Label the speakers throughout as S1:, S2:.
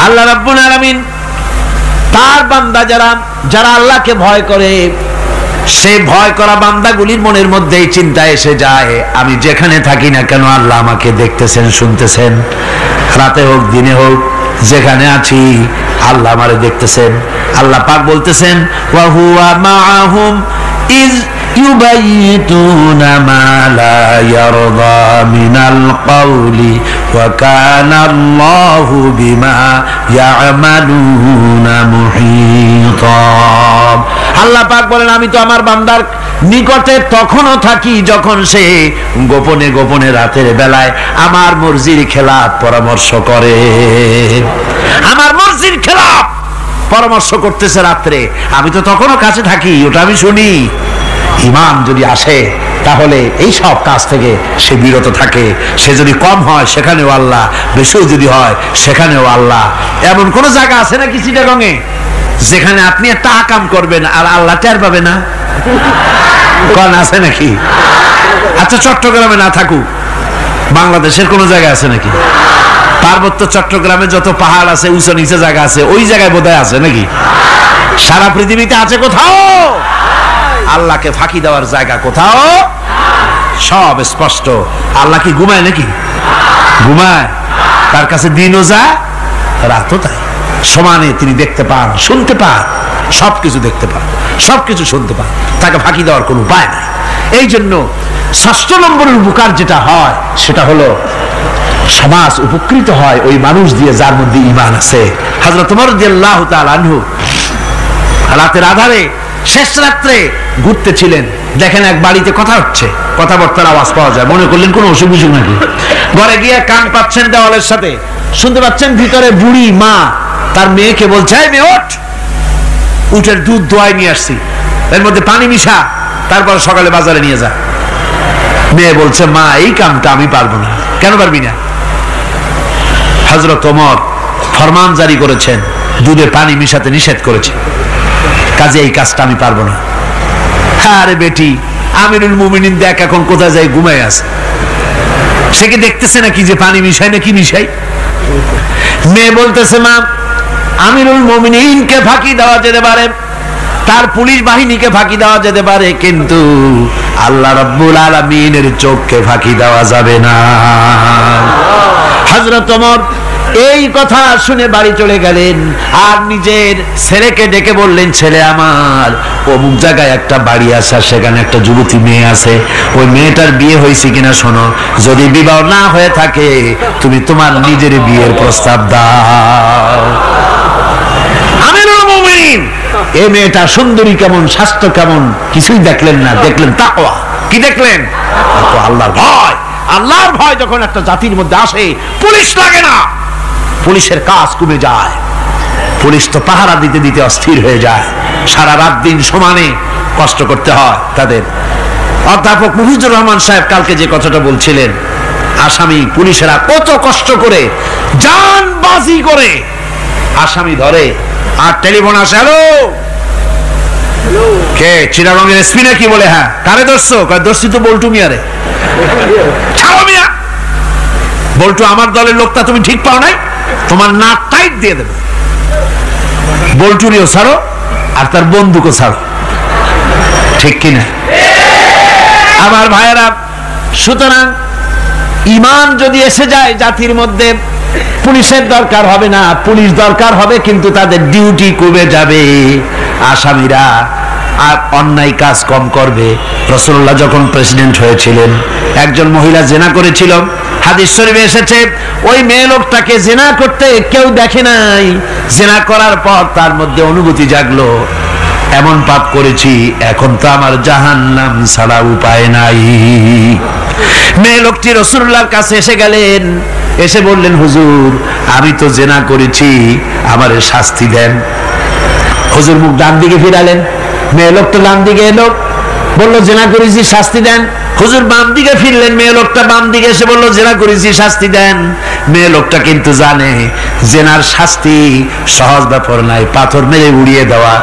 S1: আল্লাহ রাব্বুল আলামিন তার বান্দা যারা আল্লাহকে ভয় করে, সেই ভয় করা বান্দাগুলির মনের মধ্যে এই চিন্তা এসে যায়, আমি যেখানে থাকি না কেন আল্লাহ আমাকে দেখতেছেন, শুনতেছেন। রাতে হোক দিনে হোক যেখানে আছি আল্লাহ আমারে দেখতেছেন। আল্লাহ পাক বলতেছেন, ওয়া হুয়া মাআহুম ইজ ইউবাইতুনা মা লা ইয়ারদা মিনাল কওলি ওয়া কানা আল্লাহু বিমা ইয়ামালুনা মুহিতা। আল্লাহ পাক বলেন, আমি তো আমার বান্দার নিকটে তখনও থাকি যখন সে গোপনে গোপনে রাতের বেলায় আমার মর্জির খেলাফ পরামর্শ করে। আমার মর্জির খেলাফ পরামর্শ করতেছে রাত্রে, আমি তো তখনও কাছে থাকি, ওটা আমি শুনি। ঈমান যদি আসে তাহলে এই সব কাজ থেকে সে বিরত থাকে। সে যদি কম হয় সেখানেও আল্লাহ, বেশিও যদি হয় সেখানেও আল্লাহ। এমন কোন জায়গা আছে নাকি চিটাগংয়ে যেখানে আপনি একটা আকাম করবেন আর আল্লাহ টের পাবে না? কোন আছে নাকি? আচ্ছা, চট্টগ্রামে না থাকুক, বাংলাদেশের কোন জায়গা আছে নাকি? পার্বত্য চট্টগ্রামে যত পাহাড় আছে, উঁচু নিচে জায়গা আছে, ওই জায়গায় বোধহয় আছে নাকি? সারা পৃথিবীতে আছে কোথাও? আল্লাহকে ফাঁকি দেওয়ার জায়গা কোথাও? সব স্পষ্ট। আল্লাহ কি ঘুমায় নাকি? ঘুমায়? তার কাছে দিনও যায়, রাতও তাই। সমানে তিনি দেখতে পান, শুনতে পান, সবকিছু দেখতে পান, সবকিছু শুনতে পান। তাকে ফাঁকি দেওয়ার কোনো উপায় নাই। এই জন্য ৬ষ্ঠ নম্বরের উপকার যেটা হয় সেটা হলো সমাজ উপকৃত হয় ওই মানুষ দিয়ে যার মধ্যে ঈমান আছে। হযরত ওমর রাদিয়াল্লাহু তাআলা আনহু রাতের আধারে শেষ রাত্রে ঘুরতেছিলেন, দেখেন এক বাড়িতে কথা হচ্ছে, কথাবার্তার আওয়াজ পাওয়া যায়। মনে করলেন কোন অসুখ বিসুখ নাকি। ঘরে গিয়ে কান পাচ্ছেন দেওয়ালের সাথে, শুনতে পাচ্ছেন ভিতরে বুড়ি মা তার মেয়েকে বলছে, এই মেয়ে ওঠ, উটের দুধ দোয়াই নিয়ে আসছি, এর মধ্যে পানি মিশা, তারপর সকালে বাজারে নিয়ে যা। মেয়ে বলছে, মা এই কামটা আমি পারবো না। কেন পারবি না? হযরত ওমর ফরমান জারি করেছেন, দুধে পানি মিশাতে নিষেধ করেছে, কাজে এই কাজটা আমি পারবো না। আরে বেটি, আমিরুল মুমিনিন দেখ এখন কোথায় যায়, ঘুমায় আছে। সে কি দেখতেছে নাকি যে পানি মিশাই না কি মিশাই? মেয়ে বলতেছে, মা আমিরুল মুমিনিনকে ফাঁকি দেওয়া যেতে পারে, তার পুলিশ বাহিনীকে ফাঁকি দেওয়া যেতে পারে, কিন্তু আল্লাহ রাব্বুল আলামিনের চোখকে ফাঁকি দেওয়া যাবে না। হযরত ওমর এই কথা শুনে বাড়ি চলে গেলেন আর নিজের ছেলেকে ডেকে বললেন, ছেলে আমার, অমুক জায়গায় একটা বাড়ি আছে, সেখানে একটা যুবতী মেয়ে আছে, ওই মেয়েটার বিয়ে হয়েছে কিনা শোনো, যদি বিবাহ না হয়ে থাকে তুমি তোমার নিজের বিয়ের প্রস্তাব দাও। আমিরুল মুমিনিন এই মেয়েটা সুন্দরী কেমন, স্বাস্থ্য কেমন কিছুই দেখলেন না, দেখলেন তাকওয়া। কি দেখলেন? আল্লাহর ভয়। আল্লাহর ভয় যখন একটা জাতির মধ্যে আসে, পুলিশ লাগে না, পুলিশের কাজ কমে যায়। পুলিশ তো পাহারা দিতে দিতে অস্থির হয়ে যায়, সারা রাত দিন সমানে কষ্ট করতে হয় তাদের। অধ্যাপক মুফিজুর রহমান সাহেব কালকে যে কথাটা বলছিলেন, আসামি পুলিশেরা কত কষ্ট করে জানবাজি করে আসামি ধরে, আর টেলিফোন আসে, হ্যালো কে, চিটাগংয়ের এসপি নাকি? বলে, হ্যাঁ। কারে ধরছো? ধরছি তো বল্টু মিয়ারে। ছাড়ো মিয়া, বল্টু আমার দলের লোকটা তুমি ঠিক পাও নাই, তোমার নাক টাইট দিয়ে দেবে। বল্টুরিও ছাড়ো আর তার বন্দুকও ছাড়ো, ঠিক কিনা? আমার ভাইয়েরা, সুতরাং ঈমান যদি এসে যায় জাতির মধ্যে, পুলিশের দরকার হবে না, পুলিশ দরকার হবে কিন্তু তাদের ডিউটি কমে যাবে। আসামিরা আর অন্যায় কাজ কম করবে। রাসূলুল্লাহ যখন প্রেসিডেন্ট হয়েছিলেন, একজন মহিলা জিনা করেছিল, হাদিস শরীফে এসেছে ওই মেয়ে লোকটাকে জিনা করতে কেউ দেখে নাই, জিনা করার পর তার মধ্যে অনুভূতি জাগলো, এমন পাপ করেছি, এখন তো আমার জাহান্নাম ছাড়া উপায় নাই। মেয়ে লোকটি রাসূলুল্লাহর কাছে এসে গেলেন, এসে বললেন, হুজুর আমি তো জিনা করেছি, আমারে শাস্তি দেন। হুজুর মুখ ডান দিকে ফিরালেন, মেয়ে লোকটা ডান দিকে এলো, বললো জিনা করেছি, শাস্তি দেন। হুজুর বাম দিকে ফিরলেন, মেয়ে লোকটা বাম দিকে এসে বললো জিনা করেছি, শাস্তি দেন। মেয়ে লোকটা কিন্তু জানে জেনার শাস্তি সহজ ব্যাপার নাই, পাথর মেরে উড়িয়ে দেওয়া।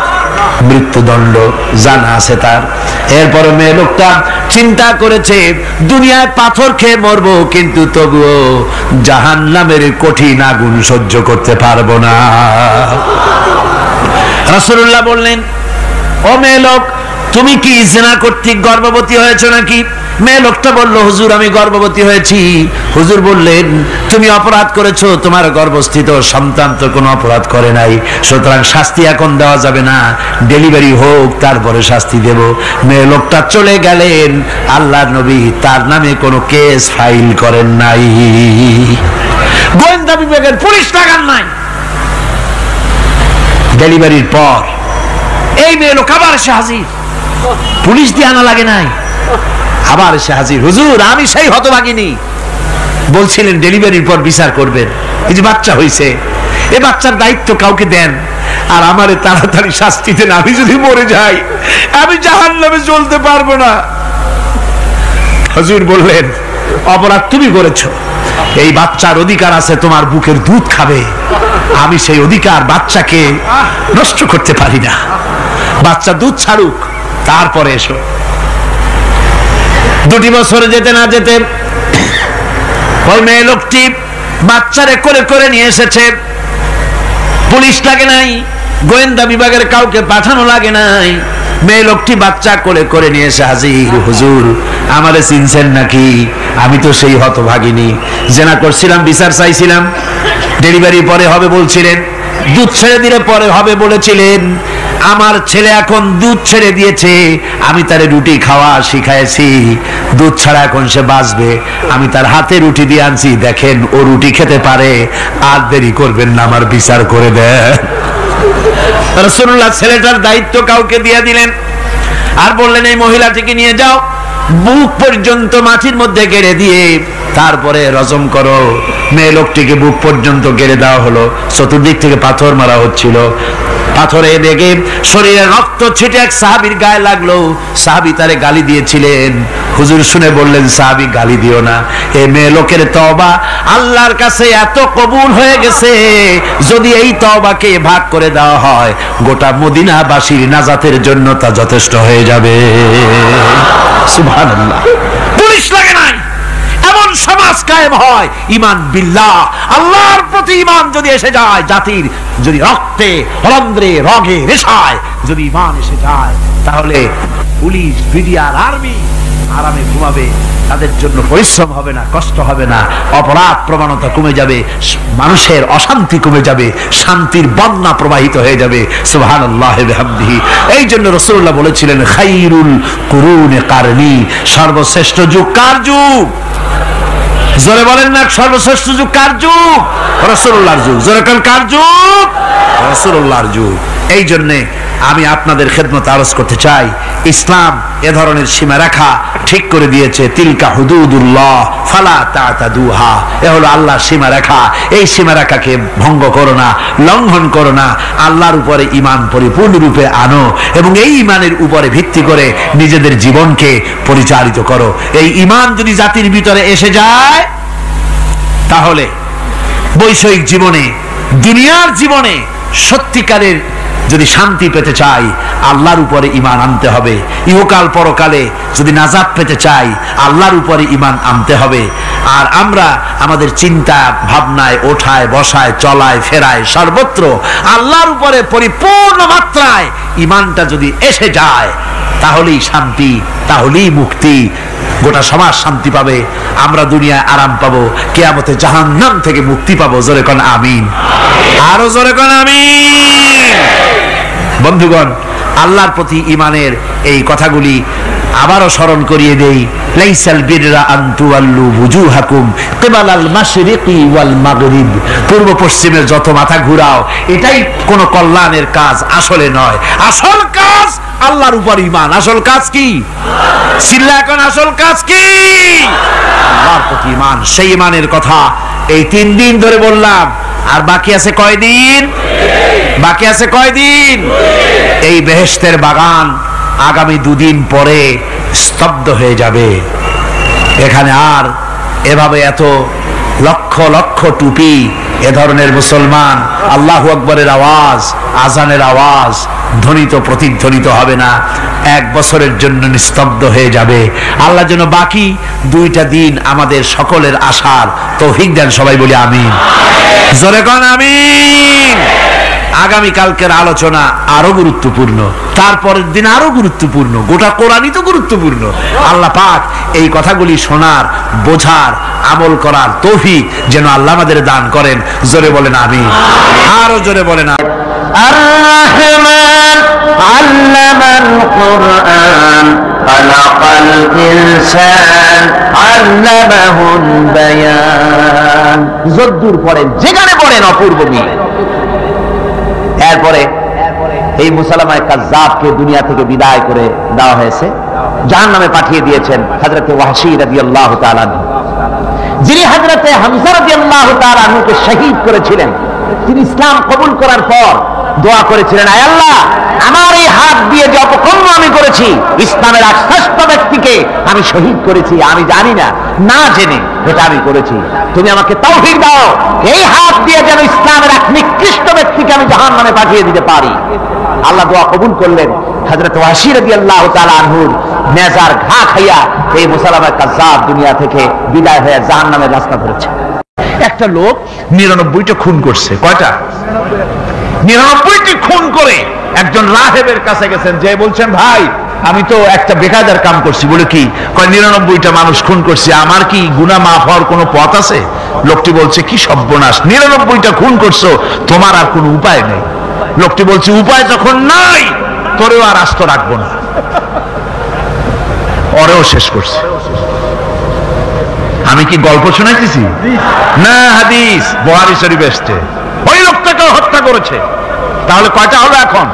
S1: মৃত্যুদণ্ড জানা আছে তার। এরপরে মেয়ে লোকটা চিন্তা করেছে দুনিয়ায় পাথর খেয়ে মরবো, কিন্তু তবুও জাহান্নামের কঠিন আগুন সহ্য করতে পারবো না। রাসূলুল্লাহ বললেন, ও মেয়ে লোক, তুমি কি জিনা কর্তৃক গর্ভবতী হয়েছো নাকি? মেয়ে লোকটা বলল, হুজুর আমি গর্ভবতী হয়েছি। হুজুর বললেন, তুমি অপরাধ করেছো, তোমার গর্ভস্থিত সন্তান তো কোনো অপরাধ করে নাই, সুতরাং শাস্তি এখন দেওয়া যাবে না, ডেলিভারি হোক তারপরে শাস্তি দেব। মেয়ে লোকটা চলে গেলেন। আল্লাহর নবী তার নামে কোনো কেস ফাইল করেন নাই, গোয়েন্দা বিভাগের পুলিশ লাগান নাই। ডেলিভারির পর এই মেয়ে লোক আবার এসে হাজির, পুলিশ দিয়ে আনা লাগে নাই, আবার এসে হাজির। হুজুর আমি সেই হতভাগিনী, বলছিলেন ডেলিভারির পর বিচার করবেন, এই যে বাচ্চা হয়েছে, এ বাচ্চার দায়িত্ব কাউকে দেন, আর আমারে তাড়াতাড়ি শাস্তি দেন, আমি যদি মরে যাই আমি জাহান্নামে চলতে পারবো না। হুজুর বললেন, অপরাধ তুমি করেছো, এই বাচ্চার অধিকার আছে তোমার বুকের দুধ খাবে, আমি সেই অধিকার বাচ্চাকে নষ্ট করতে পারি না, বাচ্চা দুধ ছাড়ুক তারপরে এসো। 2 বছর যেতে না যেতে ওই মেয়ে লোকটি বাচ্চারে করে করে নিয়ে এসেছে, পুলিশ লাগে নাই, গোয়েন্দা বিভাগের কাউকে পাঠানো লাগে নাই, মেয়ে লোকটি বাচ্চা কোলে করে নিয়ে এসে হাজির। হুজুর আমারে চিনছেন নাকি? আমি তো সেই হতভাগিনী, জেনা করছিলাম, বিচার চাইছিলাম, ডেলিভারি পরে হবে বলছিলেন, দুধ ছেড়ে দিলে পরে হবে বলেছিলেন, আমার ছেলে এখন দুধ ছেড়ে দিয়েছে, আমি তারে রুটি খাওয়া শিখাইছি, দুধ ছাড়া এখন সে বাঁচবে, আমি তার হাতে রুটি দিয়ে আনছি, দেখেন ও রুটি খেতে পারে, আর দেরি করবেন না, আমার বিচার করে দেন। রাসূলুল্লাহ ছেলেটার দায়িত্ব কাউকে দিয়ে দিলেন, আর বললেন এই মহিলাটিকে নিয়ে যাও, বুক পর্যন্ত মাটির মধ্যে গেড়ে দিয়ে তারপরে রজম করো। মেয়ে লোকটিকে বুক পর্যন্ত গেড়ে দেওয়া হলো, চতুর্দিক থেকে পাথর মারা হচ্ছিল, পাথরে বেগে শরীরে রক্ত ছিটে এক সাহাবীর গায়ে লাগলো, সাহাবী তারে গালি দিয়েছিলেন। হুজুর শুনে বললেন, সাহাবী গালি দিও না, এই মেয়ে লোকের তওবা আল্লাহর কাছে এত কবুল হয়ে গেছে, যদি এই তওবাকে ভাগ করে দেওয়া হয় গোটা মদিনাবাসীর নাজাতের জন্য তা যথেষ্ট হয়ে যাবে। সুবহানাল্লাহ, পুলিশ লাগে নাই, এমন সমাজ কায়েম হয়, ঈমান বিল্লাহ, আল্লাহর প্রতি ঈমান যদি এসে যায়, জাতির যদি রক্তে রন্ধ্রে রগে রেশায় যদি ঈমান এসে যায়, তাহলে পুলিশ বিডিআর আর্মি আরামে ঘুমাবে, তাদের জন্য পরিশ্রম হবে না, কষ্ট হবে না, অপরাধ প্রবণতা কমে যাবে, মানুষের অশান্তি কমে যাবে, শান্তির বন্যা প্রবাহিত হয়ে যাবে। সুবহানাল্লাহ বিহামদিহি। এই জন্য রাসূলুল্লাহ বলেছিলেন, খায়রুল কুরুনে কারনি, সর্বশ্রেষ্ঠ যুগ কার যুগ? জোরে বলেন না, সর্বশ্রেষ্ঠ যুগ কার যুগ? রাসূলুল্লাহর যুগ। জোরে কোন কার যুগ? রাসূলুল্লাহর যুগ। এই জন্য আমি আপনাদের খেদমত আরজ করতে চাই, ইসলাম এ ধরনের সীমারেখা ঠিক করে দিয়েছে, তিলকা হুদুদুল্লাহ ফালা তাতাদুহা, এ হলো আল্লাহর সীমারেখা, এই সীমারেখাকে ভঙ্গ করো না, লঙ্ঘন করো না, আল্লাহর উপরে ঈমান পরিপূর্ণরূপে আনো এবং এই ঈমানের উপরে ভিত্তি করে নিজেদের জীবনকে পরিচালিত করো। এই ঈমান যদি জাতির ভিতরে এসে যায়, তাহলে বৈষয়িক জীবনে, দুনিয়ার জীবনে সত্যিকারের যদি শান্তি পেতে চাই, আল্লাহর উপরে ঈমান আনতে হবে। ইহকাল পরকালে যদি নাজাত পেতে চাই, আল্লাহর উপরে ঈমান আনতে হবে। আর আমরা আমাদের চিন্তা ভাবনায়, ওঠায় বসায়, চলায় ফেরায়, সর্বত্র আল্লাহর উপরে পরিপূর্ণ মাত্রায় ঈমানটা যদি এসে যায়, তাহলেই শান্তি, তাহলেই মুক্তি, গোটা সমাজ শান্তি পাবে, আমরা দুনিয়ায় আরাম পাবো, কিয়ামতে জাহান্নাম থেকে মুক্তি পাবো। জোরে কোন আমিন, আরো জোরে কোন আমিন। বন্ধুগণ, আল্লাহর প্রতি ঈমানের এই কথাগুলি আবারও স্মরণ করিয়ে দেই। লাইসাল বিররা আন তুওয়াল্লু ওয়ুজুহাকুম কিবালাল মাশরিকি ওয়াল মাগরিব, পূর্ব পশ্চিমে যত মাথা ঘুরাও, এটাই কোন কল্যাণের কাজ আসলে নয়। আসল কাজ আল্লাহর উপর ঈমান। আসল কাজ কি? চিল্লা এখন, আসল কাজ কি? আল্লাহর প্রতি ঈমান। সেই ঈমানের কথা এই 3 দিন ধরে বললাম, আর বাকি আছে কয়দিন? বাকি আছে কয়দিন? এই বেহেশতের বাগান আগামী 2 দিন পরে স্তব্ধ হয়ে যাবে। এখানে আর এভাবে এত লক্ষ লক্ষ টুপি, এ ধরনের মুসলমান আল্লাহু আকবরের আওয়াজ, আজানের আওয়াজ, ধ্বনিত প্রতিধ্বনিত হবে না, 1 বছরের জন্য নিস্তব্ধ হয়ে যাবে। আল্লাহ যেন বাকি 2টা দিন আমাদের সকলের আশার তৌফিক দেন। সবাই বলি আমিন। জোরে কোন আমিন। আগামী কালকের আলোচনা আরো গুরুত্বপূর্ণ, তারপরের দিন আরো গুরুত্বপূর্ণ, গোটা কোরআনই তো গুরুত্বপূর্ণ। আল্লাহ পাক এই কথাগুলি শোনার, বোঝার, আমল করার তৌফিক যেন আল্লাহ আমাদের দান করেন। জোরে বলেন আমিন। আরো জোরে বলেন
S2: আর-রহমান আল্লামাল কুরআন খালাকাল ইনসান আল্লামাহুল বায়ান। যদ্দূর পড়েন, যেখানে পড়েন অপূর্ব মিল। এরপরে এই মুসালামায়ে কাজ্জাবকে দুনিয়া থেকে বিদায় করে দেওয়া হয়েছে, জাহান্নামে পাঠিয়ে দিয়েছেন হযরতে ওয়াহশী রাদিয়াল্লাহু তাআলা আনহু, যিনি হযরতে হামজা রাদিয়াল্লাহু তাআলা আনহুকে শহীদ করেছিলেন। তিনি ইসলাম কবুল করার পর দোয়া করেছিলেন, আয় আল্লাহ, আমার এই হাত দিয়ে যে অপকর্ম আমি করেছি, ইসলামের এক শ্রেষ্ঠ ব্যক্তিকে আমি শহীদ করেছি, আমি জানি না, না জেনে এটা আমি করেছি, তুমি আমাকে তৌফিক দাও, এই হাত দিয়ে যেন ইসলামের এক নিকৃষ্ট ব্যক্তিকে আমি জাহান্নামে পাঠিয়ে দিতে পারি। আল্লাহ দোয়া কবুল করলেন। হযরত ওয়াহশী রাদিয়াল্লাহু তাআলা আনহুর নেজার ঘা খাইয়া এই মুসালামায়ে কাজ্জাব দুনিয়া থেকে বিদায় হয়ে জাহান্নামের রাস্তা ধরেছে।
S1: একটা লোক 99টা খুন করছে। কয়টা? 99টি খুন করে একজন রাহেবের কাছে গেছেন, যে বলছেন, ভাই আমি তো একটা বেকায়দার কাম করছি। বলে কি? কয় 99টা মানুষ খুন করছি, আমার কি গুনাহ মাফ হওয়ার কোনো পথ আছে? লোকটি বলছে, কি সর্বনাশ, 99টা খুন করছো, তোমার আর কোনো উপায় নেই। লোকটি বলছে, উপায় যখন নাই, তোরেও আর আস্ত রাখবো না, ওরেও শেষ করছে। আমি কি গল্প শোনাইতেছি না? হাদিস বুখারী শরীফে এসেছে, ওই লোকটাকে হত্যা করেছে। তাহলে কয়টা হলো এখন?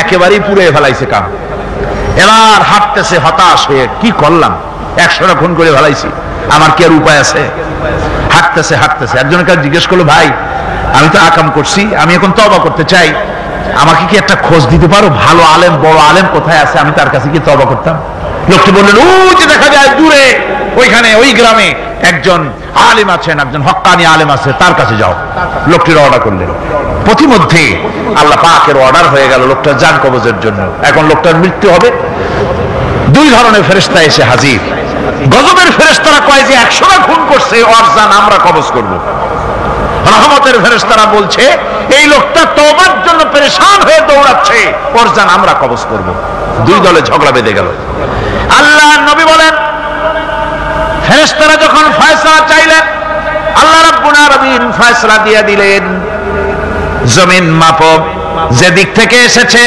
S1: একেবারেই পুড়ে ফেলাইছে কাম। এবার হাঁটতেছে হতাশ হয়ে, কি করলাম, 100টা খুন করে ফেলাইছি, আমার কি আর উপায় আছে? হাঁটতেছে হাঁটতেছে একজনের কাছে জিজ্ঞেস করলো, ভাই আমি তো আকাম করছি, আমি এখন তওবা করতে চাই, আমাকে কি একটা খোঁজ দিতে পারো, ভালো আলেম, বড় আলেম কোথায় আছে, আমি তার কাছে কি তওবা করতাম? লোকটি বললেন, ওই যে দেখা যায় দূরে, ওইখানে ওই গ্রামে একজন আলেম আছেন, একজন হক্কানি আলেম আছে, তার কাছে যাও। লোকটির অর্ডার করলেন। প্রতিমধ্যে আল্লাহ পাকের অর্ডার হয়ে গেল লোকটার জান কবজের জন্য। এখন লোকটার মৃত্যু হবে। 2 ধরনের ফেরেশতা এসে হাজির। গজবের ফেরেশতারা কয় যে 100টা খুন করছে, ওর জান আমরা কবজ করব। রহমতের ফেরেশতারা বলছে, এই লোকটা তওবার জন্য পেরেশান হয়ে দৌড়াচ্ছে, ওর জান আমরা কবজ করব। 2 দলে ঝগড়া বেঁধে গেল। আল্লাহর নবী বলেন, ফেরেশতারা যখন ফয়সালা চাইলেন, আল্লাহ রাব্বুল আলামিন ফয়সালা দিয়ে দিলেন। জমিন মাপক, যে দিক থেকে এসেছে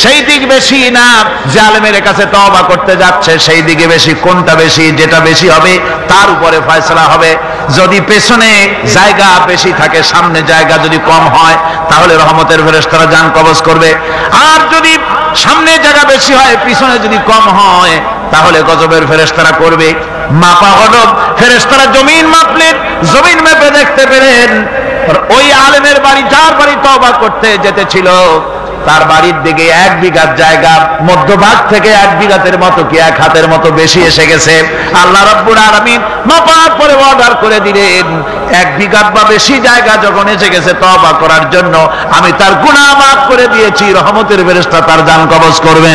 S1: সেই দিক বেশি না, জালেমের কাছে তওবা করতে যাচ্ছে সেই দিকে বেশি। কোনটা বেশি? যেটা বেশি হবে তার উপরে ফয়সালা হবে। যদি পেছনে জায়গা বেশি থাকে, সামনে জায়গা যদি কম হয়, তাহলে রহমতের ফেরেশতারা জান কবজ করবে। আর যদি সামনে জায়গা বেশি হয়, পিছনে যদি কম হয়, তাহলে গজবের ফেরেশতারা করবে। মাপা হলো, ফেরেশতারা জমিন মাপলেন, জমিন মেপে দেখতে পেলেন ওই আলেমের বাড়ি, যার বাড়ি তওবা করতে যেতে ছিল, তার বাড়ির দিকে 1 বিঘা জায়গা, মধ্যভাগ থেকে 1 বিঘাতের মতো কি 1 হাতের মতো বেশি এসে গেছে। আল্লাহ রাব্বুল আলামিন মাপার পরে অর্ডার করে দিলেন, 1 বিঘা বা বেশি জায়গা যখন এসে গেছে তওবা করার জন্য, আমি তার গুনাহ মাফ করে দিয়েছি, রহমতের ফেরেশতা তার জান কবজ করবে।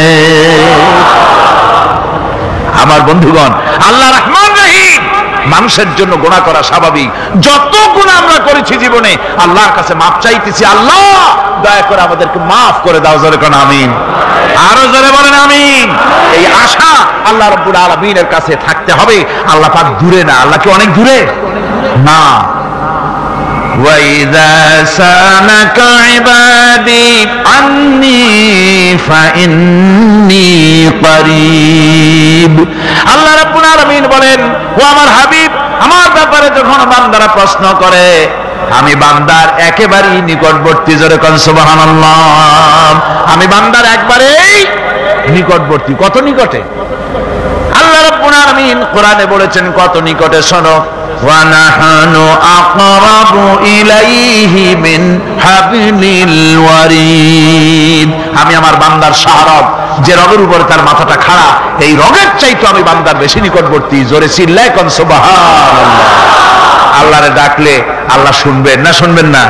S1: আমার বন্ধুগণ, আল্লাহ রহমান রহিম। মানুষের জন্য গুনাহ করা স্বাভাবিক। যত গুনাহ আমরা করেছি জীবনে, আল্লাহর কাছে মাফ চাইতেছি, আল্লাহ দয়া করে আমাদেরকে মাফ করে দাও। জোরে কোন আমিন। আরো জোরে বলেন আমিন। এই আশা আল্লাহ রাব্বুল আলামিনের কাছে থাকতে হবে। আল্লাহ পাক দূরে না। আল্লাহ কি অনেক দূরে? না। وَإِذَا سَأَلَكَ عِبَادِي عَنِّي فَإِنِّي قَرِيبٌ। আল্লাহ রাব্বুল আলামিন বলেন, ও আমার হাবিব, আমার ব্যাপারে যখন বান্দারা প্রশ্ন করে, আমি বান্দার একেবারেই নিকটবর্তী। জোরে কোন সুবহানাল্লাহ। আমি বান্দার একবারেই নিকটবর্তী। কত নিকটে? আল্লাহ রাব্বুল আলামিন কোরআনে বলেছেন কত নিকটে, শোনো। وَنَحْنُ أَقْرَبُ إِلَيْهِ مِنْ حَبْلِ الْوَرِيدِ। আমি আমার বান্দার শাহরগ, যে রগের উপরে তার মাথাটা খাড়া, এই রগের চাইতে আমি বান্দার বেশি নিকটবর্তী। জোরে চিল্লায় কোন সুবহানাল্লাহ। আল্লাহরে ডাকলে আল্লাহ শুনবেন না? শুনবেন না?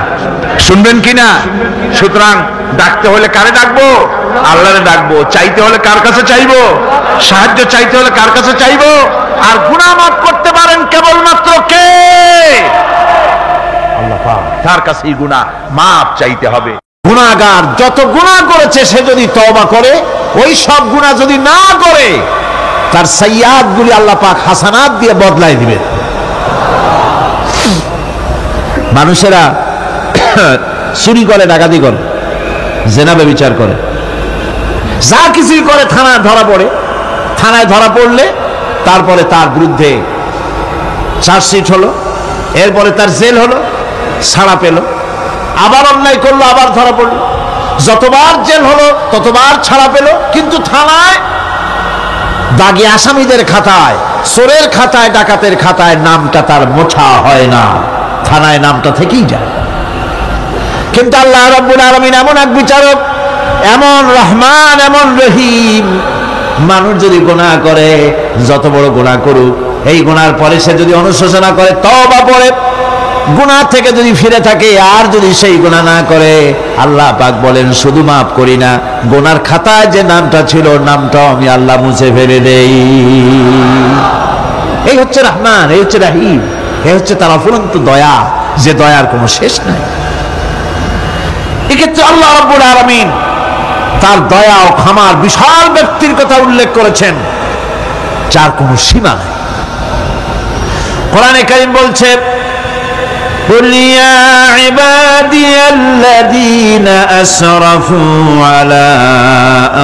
S1: শুনবেন কিনা? সুতরাং ডাকতে হলে কারে ডাকবো? আল্লাহরে ডাকবো। চাইতে হলে কার কাছে চাইবো? সাহায্য চাইতে হলে কার কাছে চাইবো? আর গুনাহ মাফ করতে পারেন কেবলমাত্র কে? আল্লাহ পাক। তার কাছেই গুনাহ মাফ চাইতে হবে। গুনাহগার যত গুনাহ করেছে সে যদি তওবা করে, ওই সব গুনাহ যদি না করে, তার সাইয়্যাত গুলি আল্লাহ পাক হাসানাত দিয়ে বদলাই দিবেন। মানুষেরা চুরি করে, ডাকাতি করে, জেনা ব্যভিচার করে, যা কিছুই করে থানায় ধরা পড়ে। থানায় ধরা পড়লে তারপরে তার বিরুদ্ধে চার্জশিট হলো, এরপরে তার জেল হলো, ছাড়া পেল, আবার অন্যায় করলো, আবার ধরা পড়লো, যতবার জেল হলো ততবার ছাড়া পেল, কিন্তু থানায় দাগী আসামিদের খাতায়, চোরের খাতায়, ডাকাতের খাতায় নামটা তার মোছা হয় না, থানায় নামটা থেকেই যায়। কিন্তু আল্লাহ রাব্বুল আলামিন এমন এক বিচারক, এমন রহমান, এমন রহিম। মানুষ যদি গুনাহ করে, যত বড় গুনাহ করুক, এই গুনার পরে সে যদি অনুশোচনা করে, তওবা পড়ে, গুনাহ থেকে যদি ফিরে থাকে, আর যদি সেই গুনাহ না করে, আল্লাহ পাক বলেন শুধু মাফ করি না, গুনার খাতায় যে নামটা ছিল নামটাও আমি আল্লাহ মুছে ফেলে দেই। এই হচ্ছে রহমান, এই হচ্ছে রহিম, এই হচ্ছে তার অফুরন্ত দয়া, যে দয়ার কোনো শেষ নাই। এক্ষেত্রে আল্লাহ রাব্বুল আলামিন তার দয়া ও ক্ষমার বিশাল ব্যক্তির কথা উল্লেখ করেছেন, যার কোনো সীমা নাই। কোরআনে কারীম বলছে, قل يا عبادي الذين أسرفوا على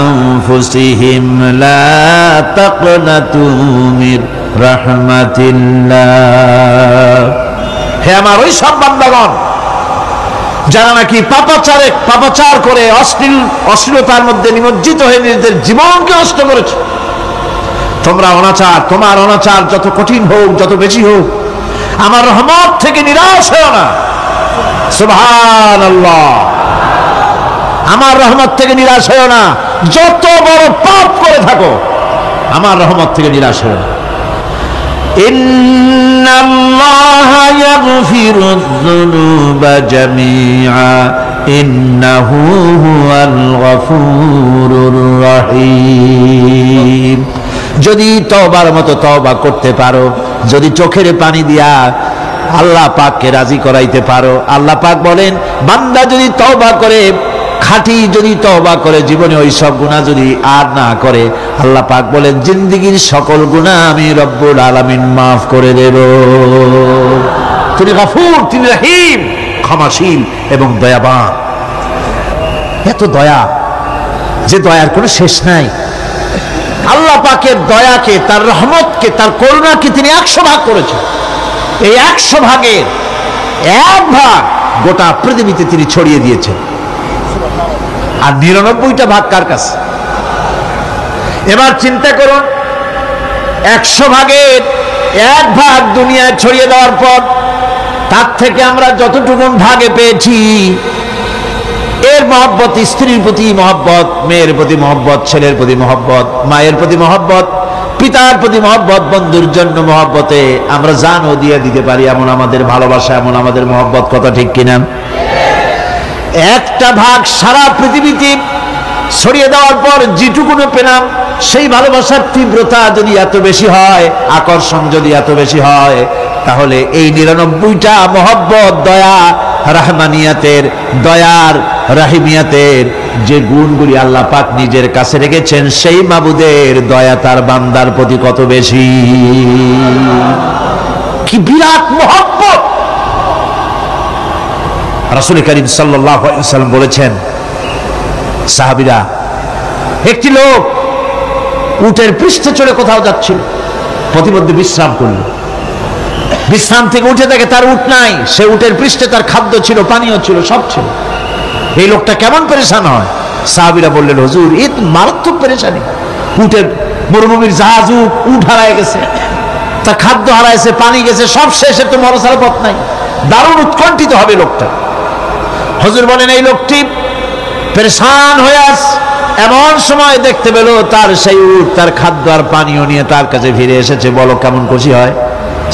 S1: أنفسهم لا تقنطوا من رحمة الله। হে আমার ওই সব বান্দাগণ যারা নাকি পাপাচার করে অশ্লীলতার মধ্যে নিমজ্জিত হয়ে নিজেদের জীবনকে নষ্ট করেছে, তোমার অনাচার যত কঠিন হোক, যত বেশি হোক, আমার রহমত থেকে নিরাশ হও না। সুবহানাল্লাহ। আমার রহমত থেকে নিরাশ হও না, যত বড় পাপ করে থাকো, আমার রহমত থেকে নিরাশ হও না। ইন্নাল্লাহা ইয়াগফিরুয যুনুবা জামিআ ইন্নাহু হুয়াল গফুরুর রহিম। যদি তওবার মতো তওবা করতে পারো, যদি চোখের পানি দিয়া আল্লাহ পাককে রাজি করাইতে পারো, আল্লাহ পাক বলেন বান্দা যদি তওবা করে, খাঁটি যদি তওবা করে, জীবনে ওই সব গুনাহ যদি আর না করে, আল্লাহ পাক বলেন জিন্দেগীর সকল গুনাহ আমি রব্বুল আলামিন মাফ করে দেব। তিনি গফুর, তিনি রহিম, ক্ষমাশীল এবং দয়াবান। এত দয়া, যে দয়ার কোনো শেষ নাই। আল্লাহ পাকের দয়াকে, তার রহমতকে, তার করুণাকে তিনি 100 ভাগ করেছেন। এই 100 ভাগের 1 ভাগ গোটা পৃথিবীতে তিনি ছড়িয়ে দিয়েছেন। আর 99টা ভাগ কার কাছে? এবার চিন্তা করুন, 100 ভাগের 1 ভাগ দুনিয়ায় ছড়িয়ে দেওয়ার পর তার থেকে আমরা যতটুকু ভাগে পেয়েছি, এর মহব্বত, স্ত্রীর প্রতি মহব্বত, মেয়ের প্রতি মহব্বত, ছেলের প্রতি মহব্বত, মায়ের প্রতি মহব্বত, পিতার প্রতি মহব্বত, বন্ধুর জন্য মহব্বতে আমরা জানও দিয়ে দিতে পারি, এমন আমাদের ভালোবাসা, এমন আমাদের মহব্বত। কথা ঠিক কিনা? 1টা ভাগ সারা পৃথিবীতে ছড়িয়ে দেওয়ার পর যেটুকুনো পেলাম, সেই ভালোবাসার তীব্রতা যদি এত বেশি হয়, আকর্ষণ যদি এত বেশি হয়, তাহলে এই 99টা মহব্বত, দয়া, রহমানিয়াতের, দয়ার, রাহিমিয়াতের যে গুণগুলি আল্লাহ পাক নিজের কাছে রেখেছেন, সেই মাবুদের দয়া তার বান্দার প্রতি কত বেশি! কি বিরাট মহব্বত! রাসূল করিম সাল্লাল্লাহু আলাইহি ওয়াসাল্লাম বলেছেন, সাহাবীরা, একটি লোক উটের পৃষ্ঠে চড়ে কোথাও যাচ্ছিল, প্রতিমধ্যে বিশ্রাম করল। বিশ্রাম থেকে উঠে দেখে তার উট নাই, সে উটের পৃষ্ঠে তার খাদ্য ছিল, পানীয় ছিল, সব ছিল। এই লোকটা কেমন পেরেশান হয়? সাহাবীরা বললেন, হুজুর, এই তো মারাত্মক পেরেশানি। উটের মরুভূমির জাহাজ, উট হারায় গেছে, তার খাদ্য হারাইছে, পানি গেছে, সব শেষে তো মরসার পথ নাই। দারুণ উৎকণ্ঠিত হবে লোকটা। হুজুর বলেন, এই লোকটি পেরেশান হয়ে আস, এমন সময় দেখতে পেল তার সেই উট তার খাদ্য আর পানীয় নিয়ে তার কাছে ফিরে এসেছে। বলো কেমন খুশি হয়?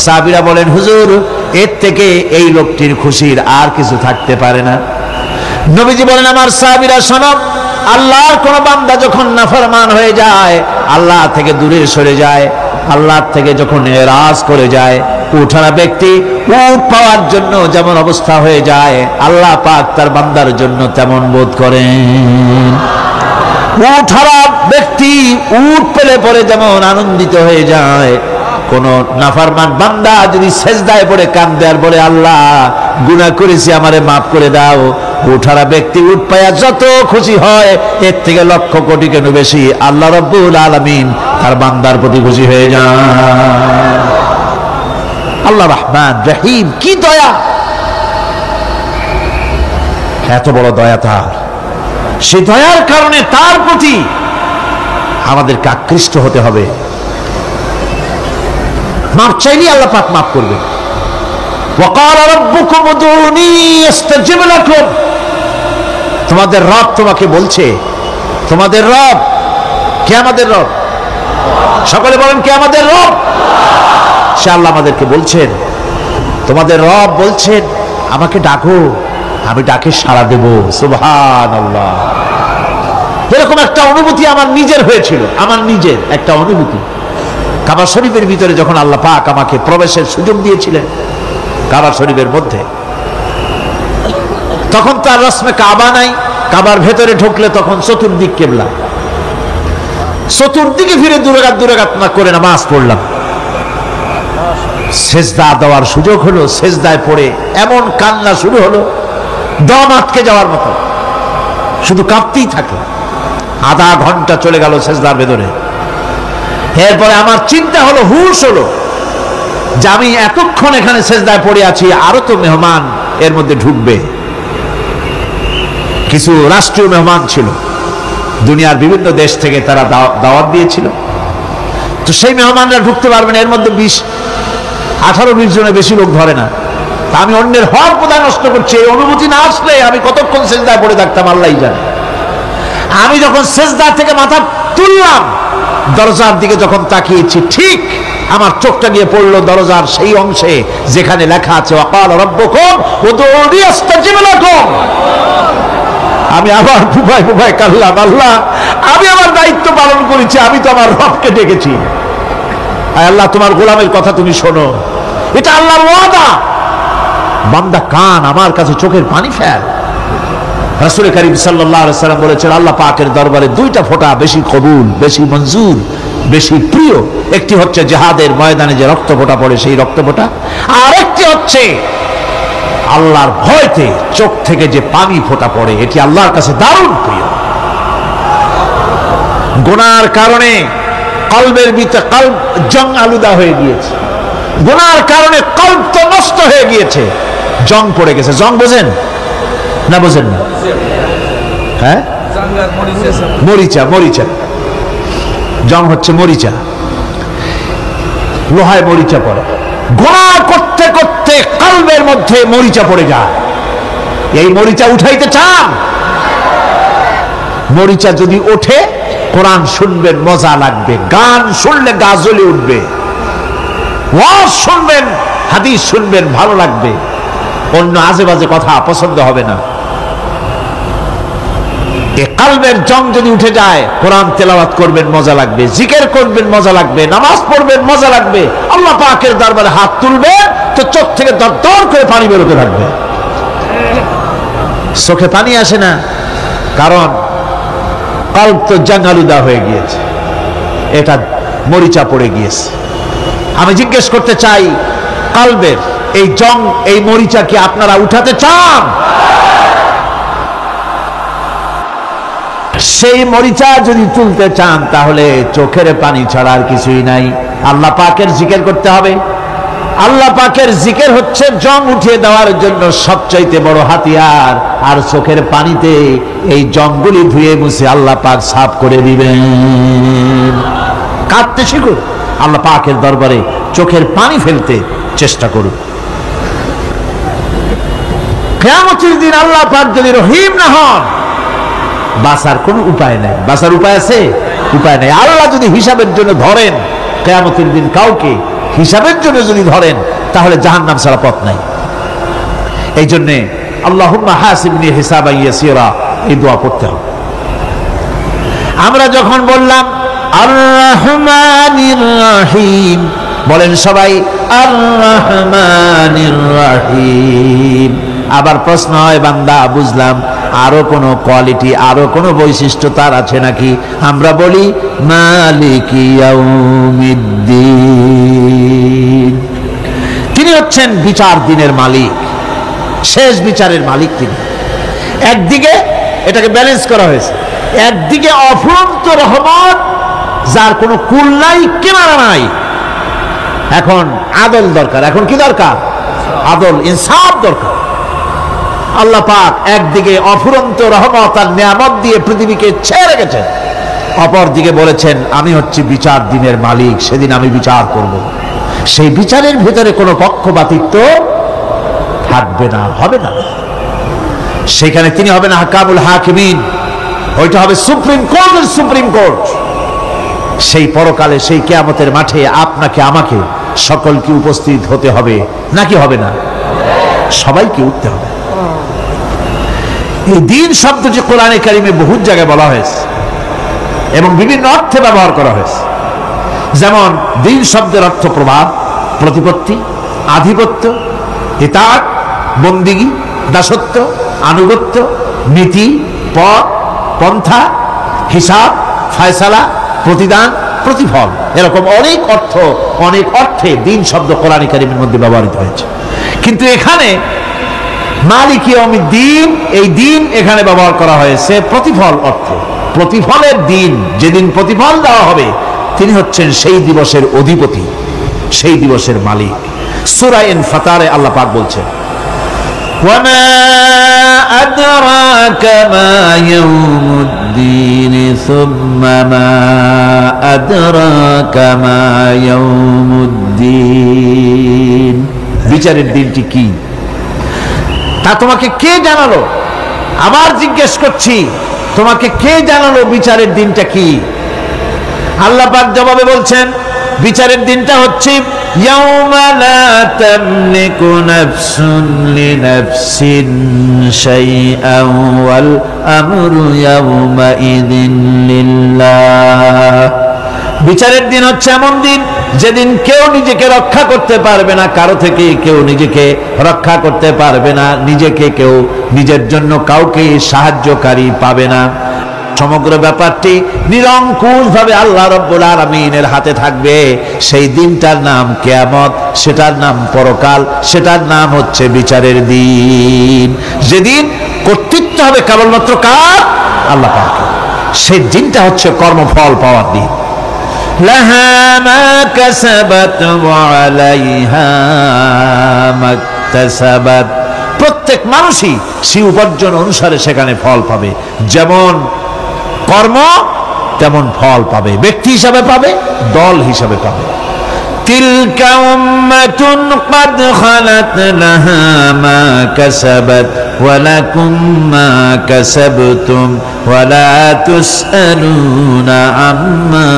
S1: সাহাবীরা বলেন, হুজুর, এর থেকে এই লোকটির খুশির আর কিছু থাকতে পারে না। নবীজি বলেন, আমার সাহাবীরা শোনো, আল্লাহর কোন বান্দা যখন নাফরমান হয়ে যায়, আল্লাহ থেকে দূরে সরে যায়, আল্লাহ থেকে যখন এরাজ করে যায়, উঠারা ব্যক্তি উঠ পাওয়ার জন্য যেমন অবস্থা হয়ে যায়, আল্লাহ পাক তার বান্দার জন্য তেমন বোধ করেন। উঠারা ব্যক্তি উঠ পেলে পরে যেমন আনন্দিত হয়ে যায়, কোন নাফরমান বান্দা যদি সেজদায় পড়ে কাঁদে আর বলে, আল্লাহ গুনাহ করেছি, আমারে মাফ করে দাও, উঠারা ব্যক্তি উঠ পায়া যত খুশি হয়, এর থেকে লক্ষ কোটি কেন বেশি আল্লাহ রাব্বুল আলামিন তার বান্দার প্রতি খুশি হয়ে যান। আল্লাহ রহমান রহিম, কি দয়া, এত বড় দয়া তার। সেই দয়ার কারণে তার প্রতি আমাদেরকে আকৃষ্ট হতে হবে। মাফ চাইলে আল্লাহ পাক মাফ করবে। ওয়াকাল রাব্বুকুম উদউনি আস্তাজিব লাকুম, তোমাদের রব তোমাকে বলছে, তোমাদের রব কে? আমাদের রব। সকলে বলেন, কে আমাদের রব? সে আল্লাহ আমাদেরকে বলছেন, তোমাদের রব বলছেন আমাকে ডাকো, আমি ডাকে সাড়া দেব। সুবহানাল্লাহ। এরকম একটা অনুভূতি আমার নিজের হয়েছিল, আমার নিজের একটা অনুভূতি। কাবা শরীফের ভিতরে যখন আল্লাহ পাক আমাকে প্রবেশের সুযোগ দিয়েছিলেন, কাবা শরীফের মধ্যে, তখন তো আর রসমে কাবা নাই। কাবার ভেতরে ঢুকলে তখন চতুর্দিক কিবলা, চতুর্দিকে ফিরে দুরাকাত না করে নামাজ পড়লাম। সেজদা দেওয়ার সুযোগ হলো, সেজদায় পড়ে এমন কান্না শুরু হলো, দম আটকে যাওয়ার মতো, শুধু কাঁপতেই থাকে। আধা ঘন্টা চলে গেল সেজদার ভেতরে। এরপরে আমার চিন্তা হলো, হুশ হলো যে আমি এতক্ষণ এখানে সেজদায় পড়ে আছি, আরো তো মেহমান এর মধ্যে ঢুকবে। কিছু রাষ্ট্রীয় মেহমান ছিল, দুনিয়ার বিভিন্ন দেশ থেকে তারা দাওয়াত দিয়েছিল। তো সেই মেহমানরা ঢুকতে পারবে না, এর মধ্যে 18-20 জনের বেশি লোক ধরে না। তা আমি অন্যের হক বোধহয় নষ্ট করছি, এই অনুভূতি না আসলে আমি কতক্ষণ সেজদায় পড়ে থাকতাম আল্লাহই জানে। আমি যখন সেজদা থেকে মাথা তুললাম, দরজার দিকে যখন তাকিয়েছি, ঠিক আমার চোখটা গিয়ে পড়লো দরজার সেই অংশে যেখানে লেখা আছে ওয়াকাল রাব্বুকুম উদউনি আস্তাজিব লাকুম। আমি আবার ফুফাই কাঁদলাম, আল্লাহ আমি আমার দায়িত্ব পালন করেছি, আমি তো আমার রবকে ডেকেছি। আল্লাহ তোমার গোলামের কথা তুমি শোনো, এটা আল্লাহর ওয়াদা। বান্দা কান আমার কাছে চোখের পানি ফেল। রাসূল করিম সাল্লাল্লাহু আলাইহি ওয়াসাল্লাম বলেছেন, আল্লাহ পাকের দরবারে দুইটা ফোঁটা বেশি কবুল, বেশি মঞ্জুর, বেশি প্রিয়। একটি হচ্ছে জিহাদের ময়দানে যে রক্ত ফোঁটা পড়ে সেই রক্ত ফোঁটা, আর একটি হচ্ছে আল্লাহর ভয়তে চোখ থেকে যে পানি ফোঁটা পড়ে, এটি আল্লাহর কাছে দারুণ প্রিয়। গুনার কারণে কলবের ভিতরে কলব জং আলুদা হয়ে গিয়েছে, গুনার কারণে কলব তো নষ্ট হয়ে গিয়েছে, জং পড়ে গেছে। জং বোঝেন না? বোঝেন না? হ্যাঁ, মরিচা। মরিচা জং হচ্ছে মরিচা, লোহায় মরিচা পড়ে। গুনাহ করতে করতে কলবের মধ্যে মরিচা পড়ে যায়। এই মরিচা উঠাইতে চান? মরিচা যদি ওঠে, কোরআন শুনবেন মজা লাগবে, গান শুনলে গা জ্বলে উঠবে, ওয়াজ শুনবেন, হাদিস শুনবেন, ভালো লাগবে, অন্য আজে বাজে কথা পছন্দ হবে না। এই কলবের জং যদি উঠে যায়, কোরআন তেলাওয়াত করবেন মজা লাগবে, জিকির করবেন মজা লাগবে, নামাজ পড়বেন মজা লাগবে, আল্লাহ পাকের দরবারে হাত তুলবেন তো চোখ থেকে দরদর করে পানি বেরোতে থাকবে। চোখে পানি আসে না, কারণ কলব তো জঙ্গালুদা হয়ে গিয়েছে, এটা মরিচা পড়ে গিয়েছে। আমি জিজ্ঞেস করতে চাই, কলবের এই জং, এই মরিচা কি আপনারা উঠাতে চান? সেই মরিচা যদি তুলতে চান, তাহলে চোখের পানি ছাড়া আর কিছুই নাই, আল্লাহ পাকের জিকির করতে হবে। আল্লাহ পাকের জিকির হচ্ছে জং উঠিয়ে দেওয়ার জন্য সবচাইতে বড় হাতিয়ার। আর চোখের পানিতে এই জংগুলি ধুয়ে মুছে আল্লাহ পাক সাফ করে দিবেন। কাঁদতে শিখুন, আল্লাহ পাকের দরবারে চোখের পানি ফেলতে চেষ্টা করুন। কিয়ামতের দিন আল্লাহ পাক যদি রহিম না হন, বাঁচার কোনো উপায় নাই। বাঁচার উপায় আছে? উপায় নাই। আল্লাহ যদি হিসাবের জন্য ধরেন কিয়ামতের দিন কাউকে, হিসাবের জন্য যদি ধরেন, তাহলে জাহান্নাম ছাড়া পথ নাই। এই জন্যে আল্লাহুম্মা হাসিবনি হিসাবান ইয়াসীরা, এই দোয়া পড়তে হবে। আমরা যখন বললাম আর রহমানির রহিম, বলেন সবাই আর রহমানির রহিম। আবার প্রশ্ন হয়, বান্দা বুঝলাম আরো কোনো কোয়ালিটি, আরো কোনো বৈশিষ্ট্য তার আছে নাকি? আমরা বলি মালিকি ইয়াউমিদ্দিন, তিনি হচ্ছেন বিচার দিনের মালিক, শেষ বিচারের মালিক তিনি। একদিকে এটাকে ব্যালেন্স করা হয়েছে, একদিকে অফুরন্ত রহমত, যার কোনো কুল নাই, কিনারা নাই। এখন আদল দরকার, এখন কি দরকার? আদল, ইনসাফ দরকার। আল্লাহ পাক একদিকে অফুরন্ত রহমত আর নিয়ামত দিয়ে পৃথিবীকে ছেড়ে রেখেছেন, অপর দিকে বলেছেন আমি হচ্ছি বিচার দিনের মালিক, সেদিন আমি বিচার করব। সেই বিচারের ভিতরে কোনো পক্ষপাতিত্ব থাকবে না, হবে না। সেখানে তিনি হবেন হাকামুল হাকিমিন, ওইটা হবে সুপ্রিম কোর্টের সুপ্রিম কোর্ট। সেই পরকালে, সেই কিয়ামতের মাঠে আপনাকে আমাকে সকলকে উপস্থিত হতে হবে, নাকি হবে না? সবাইকে উঠতে হবে। এই দিন শব্দটি কোরআনে কারিমে বহু জায়গায় বলা হয়েছে এবং বিভিন্ন অর্থে ব্যবহার করা হয়েছে। যেমন দিন শব্দের অর্থ প্রভাব, প্রতিপত্তি, আধিপত্য, ইতাআত, বন্দিগি, দাসত্ব, আনুগত্য, নীতি, পথ, পন্থা, হিসাব, ফায়সালা, প্রতিদান, প্রতিফল, এরকম অনেক অর্থ, অনেক অর্থে দিন শব্দ কোরআনে কারিমের মধ্যে ব্যবহৃত হয়েছে। কিন্তু এখানে মালিক ইয়াউমিদ্দিন, এই দিন এখানে ব্যবহার করা হয়েছে প্রতিফল অর্থে। প্রতিফলের দিন, যেদিন প্রতিফল দেওয়া হবে, তিনি হচ্ছেন সেই দিবসের অধিপতি, সেই দিবসের মালিক। সূরা ইনফিতারে আল্লাহ পাক বলছেন ওয়ামা আদরাকা মা ইয়াউমুদ্দিন সুম্মা মা আদরাকা মা ইয়াউমুদ্দিন, বিচারের দিনটি কি তা তোমাকে কে জানালো? আবার জিজ্ঞেস করছি, তোমাকে কে জানালো বিচারের দিনটা কি? আল্লাহ পাক জবাবে বলছেন বিচারের দিনটা হচ্ছে ইয়াউমা লা তামলিকু নাফসুন লিনাফসিন শাইআন ওয়াল আমরু ইয়াউমা ইযিন লিল্লাহ। বিচারের দিন হচ্ছে এমন দিন যেদিন কেউ নিজেকে রক্ষা করতে পারবে না, কারো থেকে কেউ নিজেকে রক্ষা করতে পারবে না, নিজেকে কেউ নিজের জন্য কাউকে সাহায্যকারী পাবে না। সমগ্র ব্যাপারটি নিরঙ্কুশ ভাবে আল্লাহ রাব্বুল আলামিনের হাতে থাকবে। সেই দিনটার নাম কিয়ামত, সেটার নাম পরকাল, সেটার নাম হচ্ছে বিচারের দিন। যেদিন কর্তৃত্ব হবে কেবলমাত্র কার? আল্লাহ পাকের। সেই দিনটা হচ্ছে কর্মফল পাওয়ার দিন। লাহা মা কাসাবাত ওয়া আলাইহা মাকতাসাবাত, প্রত্যেক মানুষই সেই উপার্জন অনুসারে সেখানে ফল পাবে। যেমন কর্ম তেমন ফল পাবে, ব্যক্তি হিসাবে পাবে, দল হিসাবে পাবে। তিলকা উম্মাতুন ক্বাদ খালাত লাহা মা কাসাবাত ওয়া লাকুম মা কাসাবতুম ওয়া লা তুসআলুনা আম্মা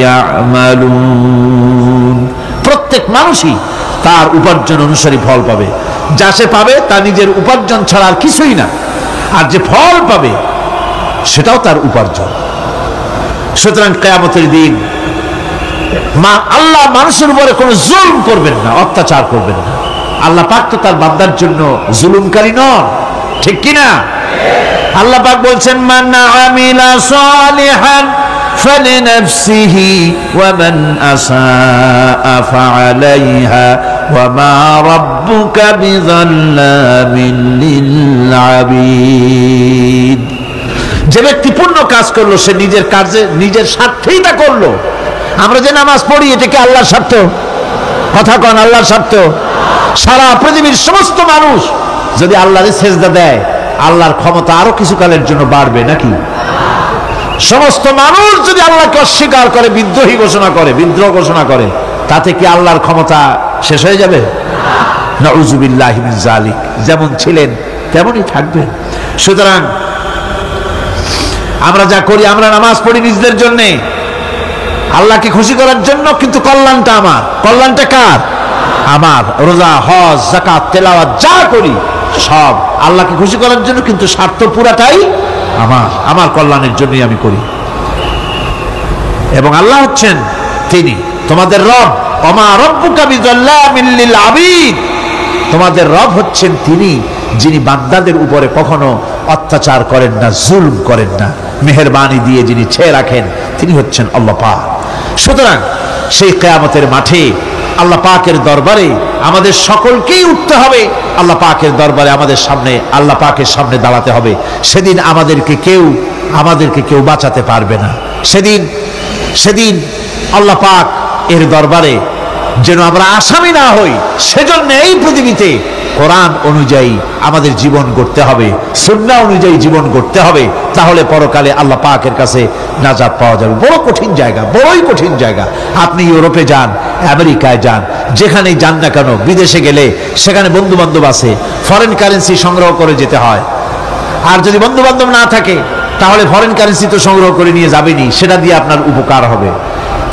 S1: ইয়ামালুন। প্রত্যেক মানুষই তার উপার্জন অনুসারী ফল পাবে। যা সে পাবে তা নিজের উপার্জন ছাড়া আর কিছুই না, আর যে ফল পাবে সেটাও তার উপার্জন। সুতরাং কিয়ামতের দিন আল্লাহ মানুষের উপরে কোনো জুলুম করবেন না, অত্যাচার করবেন না। আল্লাহ পাক তো তার বান্দার জন্য জুলুমকারী নন, ঠিক কিনা? আল্লাহ পাক বলছেন মান আমিলা সালিহান ফালিনাফসিহি ওয়া মান আসাআ ফাআলাইহা ওয়া মা রাব্বুকা বিযাল্লামিন লিল আবিদ। যে ব্যক্তি পূর্ণ কাজ করলো সে নিজের কাজে নিজের স্বার্থেই তা করলো। আমরা যে নামাজ পড়ি এটা কি আল্লাহর স্বার্থ? কথা কন, আল্লাহর স্বার্থ? সারা পৃথিবীর সমস্ত মানুষ যদি আল্লাহর সেজদা দেয়, আল্লাহর ক্ষমতা আরো কিছুকালের জন্য বাড়বে নাকি? সমস্ত মানুষ যদি আল্লাহকে অস্বীকার করে, বিদ্রোহী ঘোষণা করে, বিদ্রোহ ঘোষণা করে, তাতে কি আল্লাহর ক্ষমতা শেষ হয়ে যাবে? নাউযুবিল্লাহি মিন যালিক। যেমন ছিলেন তেমনই থাকবেন। সুতরাং আমরা যা করি, আমরা নামাজ পড়ি নিজেদের জন্য, আল্লাহকে খুশি করার জন্য, কিন্তু কল্যাণটা আমার। কল্যাণটা কার? আমার। রোজা, হজ, যাকাত, তেলাওয়াত যা করি সব আল্লাহকে খুশি করার জন্য, কিন্তু স্বার্থ পুরাটাই আমার কল্যাণের জন্যই আমি করি। এবং আল্লাহ হচ্ছেন তিনি তোমাদের রব। ওমা রব্বুকা বিযাল্লামিল লিল আবিদ, তোমাদের রব হচ্ছেন তিনি যিনি বান্দাদের উপরে কখনো অত্যাচার করেন না, জুলম করেন না, মেহেরবানি দিয়ে যিনি ছেয়ে রাখেন, তিনি হচ্ছেন আল্লাহ পাক। সুতরাং সেই কিয়ামতের মাঠে আল্লাহ পাকের দরবারে আমাদের সকলকেই উঠতে হবে, আল্লাহ পাকের দরবারে আমাদের সামনে আল্লাহ পাকের সামনে দাঁড়াতে হবে। সেদিন আমাদেরকে কেউ বাঁচাতে পারবে না। সেদিন আল্লাহ পাক এর দরবারে যেন আমরা আসামি না হই, সেজন্য এই পৃথিবীতে কোরআন অনুযায়ী আমাদের জীবন গড়তে হবে, সুন্নাহ অনুযায়ী জীবন গড়তে হবে, তাহলে পরকালে আল্লাহ পাকের কাছে নাজাত পাওয়া যাবে। বড় কঠিন জায়গা, বড়ই কঠিন জায়গা। আপনি ইউরোপে যান, আমেরিকায় যান, যেখানেই যান না কেন, বিদেশে গেলে সেখানে বন্ধু বান্ধব আছে, ফরেন কারেন্সি সংগ্রহ করে যেতে হয়। আর যদি বন্ধু বান্ধব না থাকে তাহলে ফরেন কারেন্সি তো সংগ্রহ করে নিয়ে যাবেনি, সেটা দিয়ে আপনার উপকার হবে।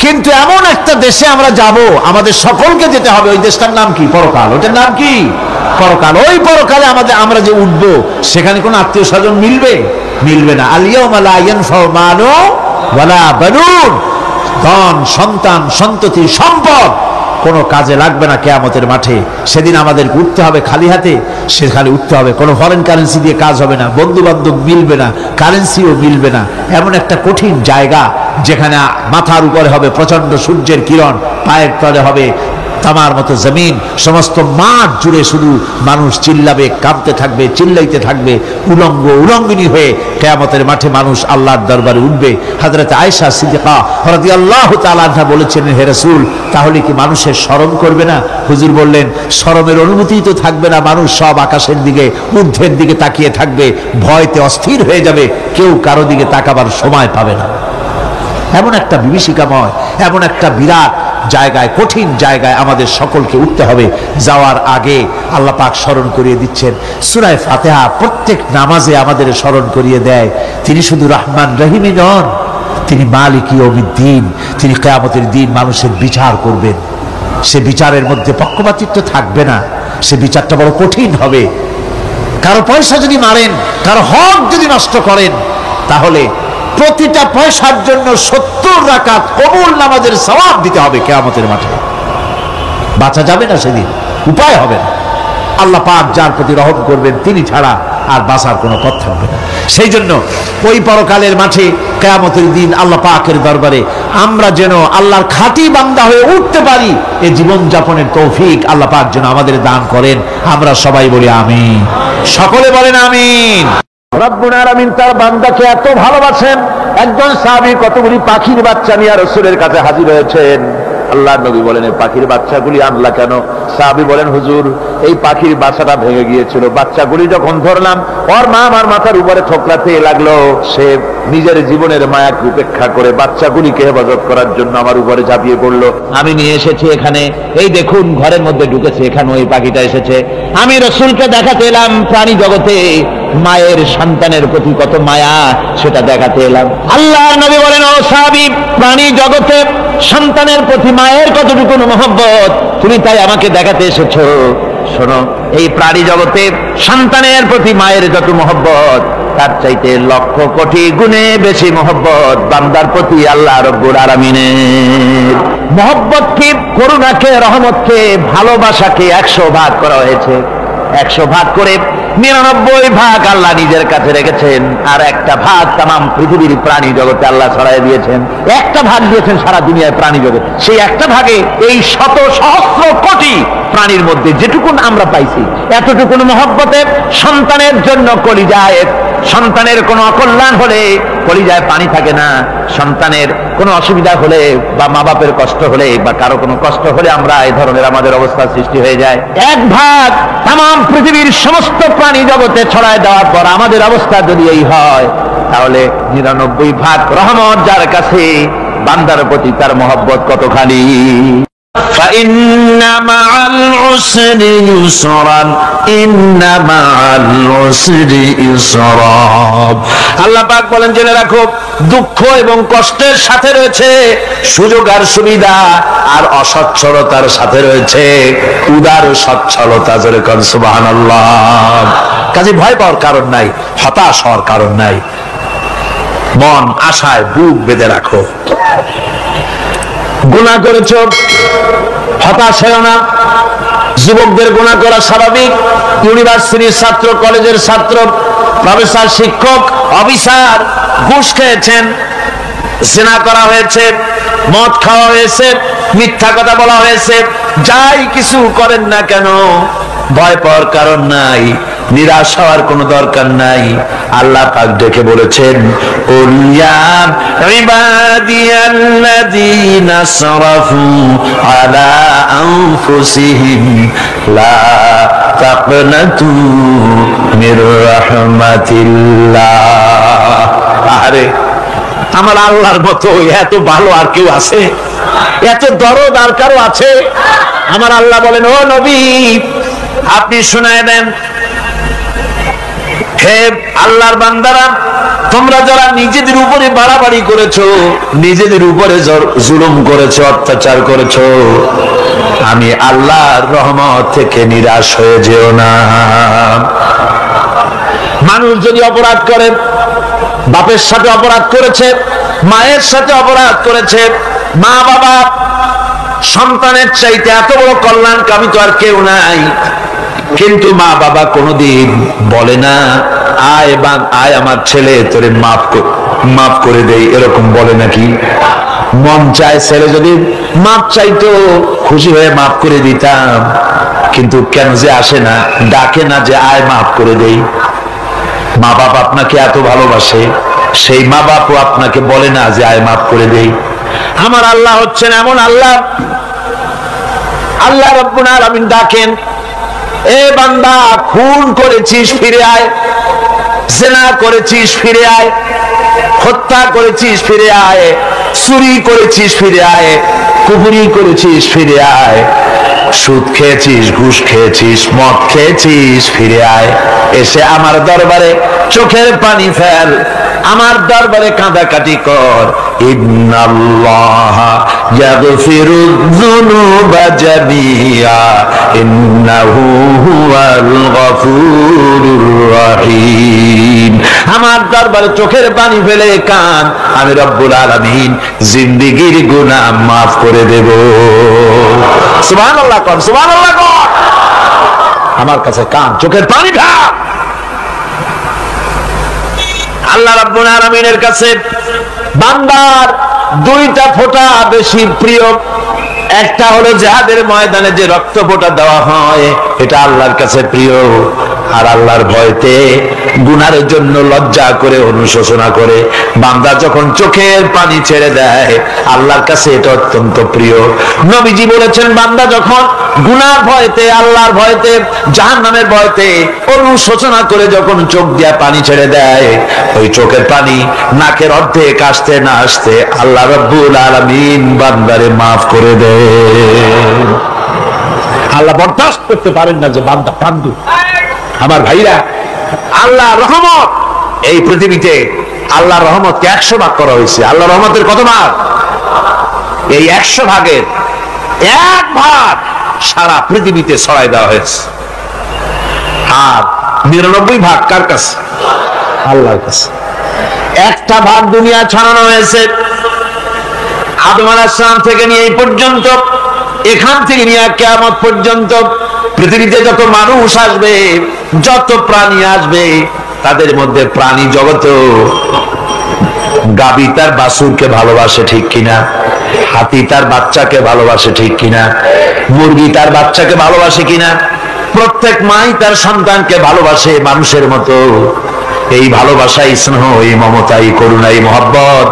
S1: কিন্তু এমন একটা দেশে আমরা যাব, আমাদের সকলকে যেতে হবে, ওই দেশটার নাম কি? পরকাল। ওটার নাম কি? পরকাল। ওই পরকালে আমরা যে উঠবো, সেখানে কোনো আত্মীয় স্বজন মিলবে না। আল ইয়াউমা লা ইয়ানফাউ মালু ওয়ালা বানুন, ধন, সন্তান, সন্ততি, সম্পদ কোনো কাজে লাগবে না কিয়ামতের মাঠে। সেদিন আমাদের উঠতে হবে খালি হাতে, সেখানে উঠতে হবে। কোনো ফরেন কারেন্সি দিয়ে কাজ হবে না, বন্ধু বান্ধব মিলবে না, কারেন্সিও মিলবে না। এমন একটা কঠিন জায়গা যেখানে মাথার উপরে হবে প্রচন্ড সূর্যের কিরণ, পায়ের তলে হবে তামার মতো জমিন, সমস্ত মাঠ জুড়ে শুধু মানুষ চিল্লাবে, কাঁপতে থাকবে, চিল্লাইতে থাকবে, উলঙ্গিনী হয়ে কিয়ামতের মাঠে মানুষ আল্লাহর দরবারে উঠবে। হযরত আয়েশা সিদ্দিকা রাদিয়াল্লাহু তাআলা আনহা বলেছেন, হে রাসূল, তাহলে কি মানুষের শরম করবে না? হুজুর বললেন, শরমের অনুমতি তো থাকবে না, মানুষ সব আকাশের দিকে, ঊর্ধ্বের দিকে তাকিয়ে থাকবে, ভয়তে অস্থির হয়ে যাবে, কেউ কারো দিকে তাকাবার সময় পাবে না। এমন একটা বিভীষিকাময়, এমন একটা বিরাট জায়গায়, কঠিন জায়গায় আমাদের সকলকে উঠতে হবে। যাওয়ার আগে আল্লাহ পাক স্মরণ করিয়ে দিচ্ছেন, সূরা ফাতিহা প্রত্যেক নামাজে আমাদের স্মরণ করিয়ে দেয়, তিনি শুধু রহমান রহিমই নন, তিনি মালিক ইয়াউমিদ্দিন। তিনি কিয়ামতের দিন মানুষের বিচার করবেন। সে বিচারের মধ্যে পক্ষপাতিত্ব থাকবে না, সে বিচারটা বড় কঠিন হবে। কারো পয়সা যদি মারেন, কারো হক যদি নষ্ট করেন, তাহলে প্রতিটা পয়সার জন্য 70 রাকাত কবুল নামাজের সওয়াব দিতে হবে কিয়ামতের মাঠে। বাঁচা যাবে না সেদিন, উপায় হবে না। আল্লাহ পাক যার প্রতি রহম করবেন, তিনি ছাড়া আর বাঁচার কোনো পথ থাকবে না। সেই জন্য ওই পরকালের মাঠে কিয়ামতের দিন আল্লাহ পাকের দরবারে আমরা যেন আল্লাহর খাঁটি বান্দা হয়ে উঠতে পারি, এই জীবন যাপনের তৌফিক আল্লাহ পাক যেন আমাদের দান করেন। আমরা সবাই বলি আমিন, সকলে বলেন আমিন। রব্বুল আলামিন তার বান্দাকে এত ভালোবাসেন, একজন সাহাবী কতগুলি পাখির বাচ্চা নিয়ে রাসূলের কাছে হাজির হয়েছেন। আল্লাহর নবী বলেন, এই পাখির বাচ্চাগুলি আনলা কেন? সাহাবী বলেন, হুজুর, এই পাখির বাসাটা ভেঙে গিয়েছিল, বাচ্চাগুলি যখন ধরলাম, ওর মা আমার মাথার উপরে ঠোকরাতে লাগলো, সে নিজের জীবনের মায়াকে উপেক্ষা করে বাচ্চাগুলিকে হেফাজত করার জন্য আমার উপরে ঝাঁপিয়ে পড়লো। আমি নিয়ে এসেছি এখানে, এই দেখুন ঘরের মধ্যে ঢুকেছে, এখানে ওই পাখিটা এসেছে। আমি রাসূলকে দেখাতে এলাম প্রাণী জগতে মায়ের সন্তানের প্রতি কত মায়া, সেটা দেখাতে এলাম। আল্লাহর নবী বলেন, ও সাহাবী, প্রাণী জগতে সন্তানের প্রতি মায়ের কতটুকু মহব্বত তুমি তাই আমাকে দেখাতে এসেছো। শোনো, এই প্রাণী জগতে সন্তানের প্রতি মায়ের যত মহব্বত, তার চাইতে লক্ষ কোটি গুণে বেশি মহব্বত বান্দার প্রতি আল্লাহ রব্বুল আলামিনের। মহব্বতকে, করুণাকে, রহমতকে, ভালোবাসাকে 100 ভাগ করা হয়েছে। 100 ভাগ করে 99 ভাগ আল্লাহ নিজের কাছে রেখেছেন, আর একটা ভাগ তামাম পৃথিবীর প্রাণী জগতে আল্লাহ ছড়াই দিয়েছেন। একটা ভাগ দিয়েছেন সারা দুনিয়ায় প্রাণী জগৎ। সেই একটা ভাগে এই শত সহস্র কোটি প্রাণীর মধ্যে যেটুকুন আমরা পাইছি, এতটুকুন মহব্বতে সন্তানের জন্য কলিজায়, সন্তানের কোনো অকল্যাণ হলে কলিজায় পানি থাকে না, সন্তানের কোনো অসুবিধা হলে বা মা বাপের কষ্ট হলে বা কারো কোনো কষ্ট হলে আমরা এই ধরনের আমাদের অবস্থা সৃষ্টি হয়ে যায়। এক ভাগ তামাম পৃথিবীর সমস্ত প্রাণী জগতে ছড়ায় দেওয়ার পর আমাদের অবস্থা যদি এই হয়, তাহলে 99 ভাগ রহমত যার কাছে, বান্দার প্রতি তার মহব্বত কতখানি। فإن مع العسر يسرا إن مع العسر يسرا আল্লাহ পাক বলেন জেনে রাখো দুঃখ এবং কষ্টের সাথে রয়েছে সুযোগ আর সুবিধা, আর অসচ্ছলতার সাথে রয়েছে উদার সচ্ছলতা। জোরে কোন সুবহানাল্লাহ। কাজে ভয় পাওয়ার কারণ নাই, হতাশ হওয়ার কারণ নাই, মন আশায় বুক বেঁধে রাখো। গুনাহ করেছ, হতাশ হও না। যুবকদের গুনাহ করা স্বাভাবিক। ইউনিভার্সিটির ছাত্র, কলেজের ছাত্র, প্রফেসর, শিক্ষক, অফিসার ঘুষ খেয়েছেন, জিনা করা হয়েছে, মদ খাওয়া হয়েছে, মিথ্যা কথা বলা হয়েছে, যাই কিছু করেন না কেন ভয় পাওয়ার কারণ নাই, নিরাশ হওয়ার কোনো দরকার নাই। আল্লাহ পাক ডেকে বলেছেন, উলিয়া ইবাদিয়াল্লাযীনা আসরাফু আলা আনফুসিহিম লা তাকনাতু মির রাহমাতিল্লাহ। আরে আমার আল্লাহর মতো এত ভালো আর কেউ আছে? এত দরদ আর কারো আছে? আমার আল্লাহ বলেন, ও নবী আপনি শুনায় দেন, হে আল্লাহর বান্দারা, তোমরা যারা নিজেদের উপরে বাড়াবাড়ি করেছো, নিজেদের উপরে জুলুম করেছো, অত্যাচার করেছো, আমি আল্লাহর রহমত থেকে নিরাশ হয়ে যেও না। মানুষ যদি অপরাধ করে, বাপের সাথে অপরাধ করেছে, মায়ের সাথে অপরাধ করেছে, মা বাবা সন্তানের চাইতে এত বড় কল্যাণকামী তো আর কেউ নাই, কিন্তু মা বাবা কোনোদিন বলে না আয় আয় আমার ছেলে তোরে মাফ করে দেই, এরকম বলে নাকি? মন চায় ছেলে যদি মাফ চাইতো খুশি হয়ে মাফ করে দিতাম, কিন্তু কেন যে আসে না, ডাকে না যে আয় মাফ করে দেই। মা বাপ আপনাকে এত ভালোবাসে, সেই মা বাপও আপনাকে বলে না যে আয় মাফ করে দেই। আমার আল্লাহ হচ্ছেন এমন আল্লাহ, আল্লাহ রাব্বুল আলামিন ডাকেন, এ বান্দা খুন করেছিস ফিরে আয়, জিনা করেছিস ফিরে আয়, হত্যা করেছিস ফিরে আয়, চুরি করেছিস ফিরে আয়, কুফরি করেছিস ফিরে আয়, সুদ খেয়েছিস, ঘুষ খেয়েছিস, মদ খেয়েছিস ফিরে আয়, এসে আমার দরবারে চোখের পানি ফেল, আমার দরবারে কাঁদাকাটি কর। ইন্নাল্লাহা ইয়াগফিরুয যুনুবা জামিআ ইন্নাহু হুয়াল গফুরুর রহিম। আমার দরবারে চোখের পানি ফেলে কান, আমি রব্বুল আলামিন জিন্দেগীর গুনাহ মাফ করে দেব। সুবহানাল্লাহ কর, সুবহানাল্লাহ কর। আমার কাছে কান, চোখের পানি ফেল। আল্লাহ রাব্বুল আলামিনের কাছে বান্দার দুইটা ফোঁটা বেশি প্রিয়। একটা হলো জিহাদের ময়দানে যে রক্ত ফোঁটা দেওয়া হয়, এটা আল্লাহর কাছে প্রিয়। আর আল্লাহর ভয়তে গুনার জন্য লজ্জা করে, অনুশোচনা করে বান্দা যখন চোখের পানি ছেড়ে দেয়, আল্লাহর কাছে এটা অত্যন্ত প্রিয়। নবীজি বলেছেন, বান্দা যখন গুনার ভয়তে, আল্লাহর ভয়তে, জাহান্নামের ভয়তে অনুশোচনা করে যখন চোখ দিয়া পানি ছেড়ে দেয়, ওই চোখের পানি নাকের অর্ধেক আসতে না আসতে আল্লাহ রাব্বুল আলামিন বান্দারে মাফ করে দেয়। আল্লাহ বরদাস্ত করতে পারেন না যে বান্দা কান্দু। আমার ভাইরা, আল্লাহ রহমত, এই পৃথিবীতে আল্লাহর রহমতকে 100 ভাগ করা হয়েছে। আল্লাহ রহমতের কত ভাগ? এই 100 ভাগের 1 ভাগ সারা পৃথিবীতে ছড়াই দেওয়া হয়েছে। আর 99 ভাগ কার কাছে? আল্লাহর কাছে। একটা ভাগ দুনিয়া ছড়ানো হয়েছে আদম আলাইহিস সালাম থেকে নিয়ে এই পর্যন্ত, এখান থেকে নিয়ে কিয়ামত পর্যন্ত পৃথিবীতে যত মানুষ আসবে, যত প্রাণী আসবে, তাদের মধ্যে প্রাণী জগতে গাবি তার বাছুরকে ভালোবাসে ঠিক কিনা, হাতি তার বাচ্চাকে ভালোবাসে ঠিক কিনা, মুরগি তার বাচ্চাকে ভালোবাসে কিনা, প্রত্যেক মাই তার সন্তানকে ভালোবাসে মানুষের মতো। এই ভালোবাসা, স্নেহ, এই মমতা, এই করুণা, এই মহব্বত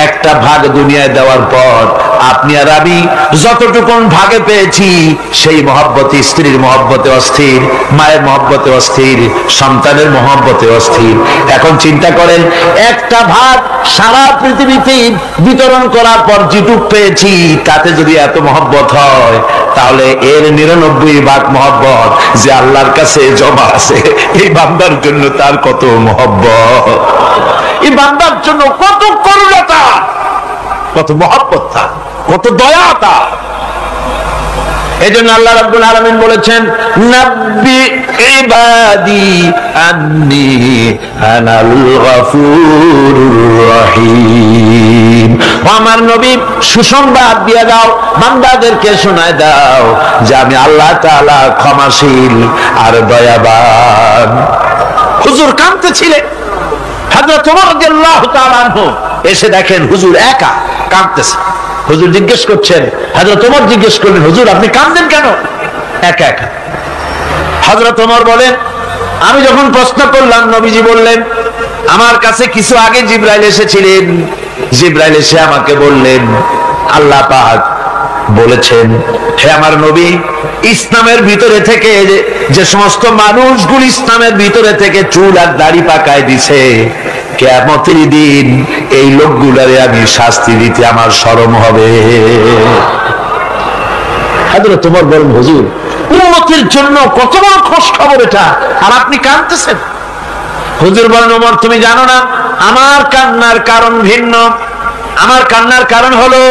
S1: একটা ভাগ দুনিয়ায় দেওয়ার পর আপনি আর আমি যতটুকুন ভাগে পেয়েছি সেই মহব্বতে, স্ত্রীর মহব্বতে অস্থির, মায়ের মহব্বতে অস্থির, সন্তানের মহব্বতে অস্থির। এখন চিন্তা করেন, একটা ভাগ সারা পৃথিবীতে বিতরণ করার পর যেটুক পেয়েছি তাতে যদি এত মহব্বত হয়, তাহলে এর 99 ভাগ মহব্বত যে আল্লাহর কাছে জমা আছে, এই বান্দার জন্য তার কত মহব্বত, এই বান্দার জন্য কত করুণতা, কত মহব্বত, কত দয়াতা। এজন্য আল্লাহ রাব্বুল আলামিন বলেছেন, নাব্বি ইবাদি আন্নী আনাল গফুরুর রহিম। আমার নবী সুসংবাদ দিয়ে দাও, বান্দাদেরকে শোনায় দাও যে আমি আল্লাহ তাআলা ক্ষমাশীল আর দয়াবান। হুজুর কাঁদতেছিলেন, হযরত ওমর রাদিয়াল্লাহু তাআলা আনহু এসে দেখেন হুজুর একা কাঁদতেছে। হুজুর জিজ্ঞেস করছেন, হযরত ওমর জিজ্ঞেস করলেন, হুজুর আপনি কাঁদেন কেন একা একা? হযরত ওমর বলেন, আমি যখন প্রশ্ন করলাম নবীজি বললেন, আমার কাছে কিছু আগে জিবরাইল এসেছিলেন, জিবরাইল এসে আমাকে বললেন আল্লাহ পাক বলেছেন, হে আমার নবী, ইসলামের ভিতরে থেকে যে সমস্ত মানুষগুলো ইসলামের ভিতরে থেকে চুল আর দাড়ি পাকায় দিছে, কিয়ামতের দিন এই লোকগুলারে আমি শাস্তি দিতে আমার শরম হবে। হযরত ওমর বলেন, হুজুর উম্মতের জন্য কত বড় খুশ খবর এটা, আর আপনি কাঁদতেছেন। হুজুর বলেন, ওমর তুমি জানো না আমার কান্নার কারণ ভিন্ন। আমার কান্নার কারণ হলো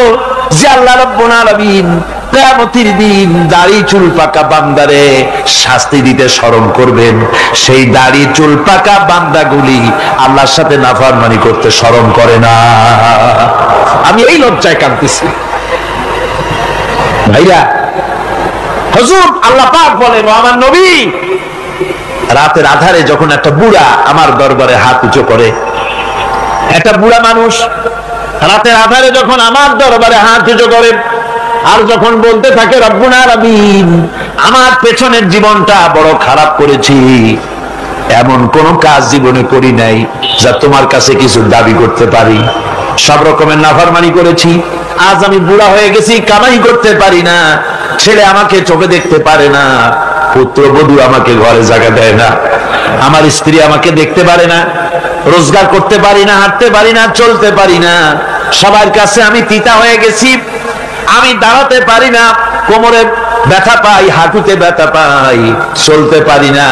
S1: যে আল্লাহ রাব্বুল আলামিন কিয়ামতের দিন দাড়ি চুল পাকা বান্দারে শাস্তি দিতে শরম করবেন, সেই দাড়ি চুল পাকা বান্দাগুলি আল্লাহর সাথে নাফরমানি করতে শরম করে না। আমি এই লজ্জায় কাঁদতেছি। ভাইরা, হুজুর আল্লাহ পাক বলেন, আমার নবী রাতের আধারে যখন একটা বুড়া আমার দরবারে হাত উঁচু করে, একটা বুড়া মানুষ রাতের আধারে যখন আমার দরবারে হাত উঁচু করে আর যখন বলতে থাকে, রব্বুল আলামিন আমার পেছনের জীবনটা বড় খারাপ করেছি, এমন কোন কাজ জীবনে করি নাই যা তোমার কাছে কিছু দাবি করতে পারি, সব রকমের নাফরমানি করেছি, আজ আমি বুড়া হয়ে গেছি, কামাই করতে পারি না, ছেলে আমাকে চোখে দেখতে পারে না, পুত্রবধূ আমাকে ঘরে জায়গা দেয় না, আমার স্ত্রী আমাকে দেখতে পারে না, রোজগার করতে পারি না, হাঁটতে পারি না, চলতে পারি না, সবার কাছে আমি তিতা হয়ে গেছি, আমি দাঁড়াতে পারি না, কোমরে ব্যথা পাই, হাঁটুতে ব্যথা পাই, চলতে পারি না,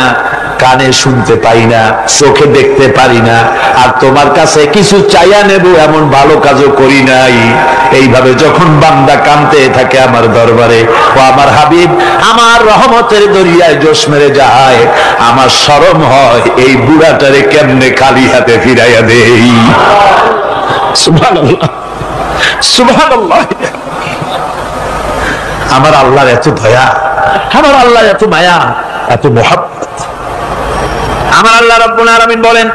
S1: কানে শুনতে পাই না, চোখে দেখতে পারি না, আর তোমার কাছে কিছু চাইয়া নেব এমন ভালো কাজও করি নাই। এইভাবে যখন বান্দা কাঁদতে থাকে আমার দরবারে, ও আমার হাবিব আমার রহমতের দরিয়ায় জোশ মেরে যায়, আমার শরম হয় এই বুড়াটারে কেমনে খালি হাতে ফিরাইয়া দেই। সুবহানাল্লাহ, সুবহানাল্লাহ। আমার আল্লাহর এত দয়া, আমার আল্লাহর এত মায়া, এত মহব্বত। আমার আল্লাহ রাব্বুল আলামিন বলেন,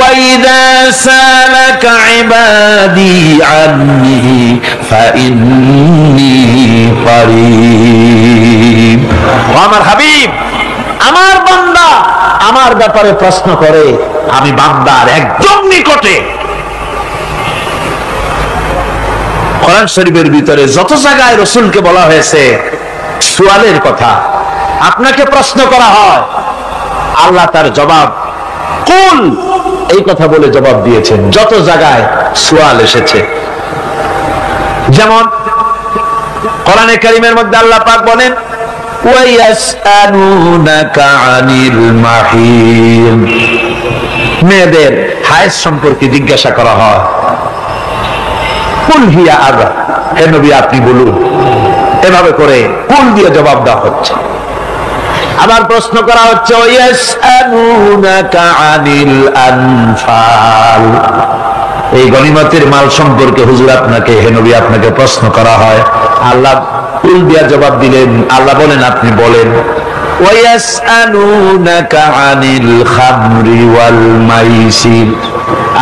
S1: وَإِذَا سَأَلَكَ عِبَادِي عَنِّي فَإِنِّي قَرِيبٌ। আমার হাবিব, আমার বান্দা আমার ব্যাপারে প্রশ্ন করে, আমি বান্দার একদম নিকটে। কোরআন শরীফের ভিতরে যত জায়গায় রাসূলকে বলা হয়েছে সুয়ালের কথা, আপনাকে প্রশ্ন করা হয়, আল্লাহ তার জবাব কুল এই কথা বলে জবাব দিয়েছেন। যত জায়গায় সুয়াল এসেছে, যেমন কোরআনে কারীমের মধ্যে আল্লাহ পাক বলেন, ওয়ায়াসআলুনাকা আনিল মাহিদ, মেয়েদের হায়েজ সম্পর্কে জিজ্ঞাসা করা হয়, কুল হিয়া আযা, হে নবী আপনি বলুন। এভাবে করে কুল দিয়ে জবাব দেওয়া হচ্ছে। আবার প্রশ্ন করা হচ্ছে, ওয়ায়াসআলুনাকা আনিল আনফাল, এই গনিমতের মাল সম্পর্কে হুজুর আপনাকে, হে নবী আপনাকে প্রশ্ন করা হয়। আল্লাহ কুল দিয়ে জবাব দিলেন, আল্লাহ বলেন আপনি বলেন। ওয়ায়াসআলুনাকা আনিল খামরি ওয়াল মাইসির,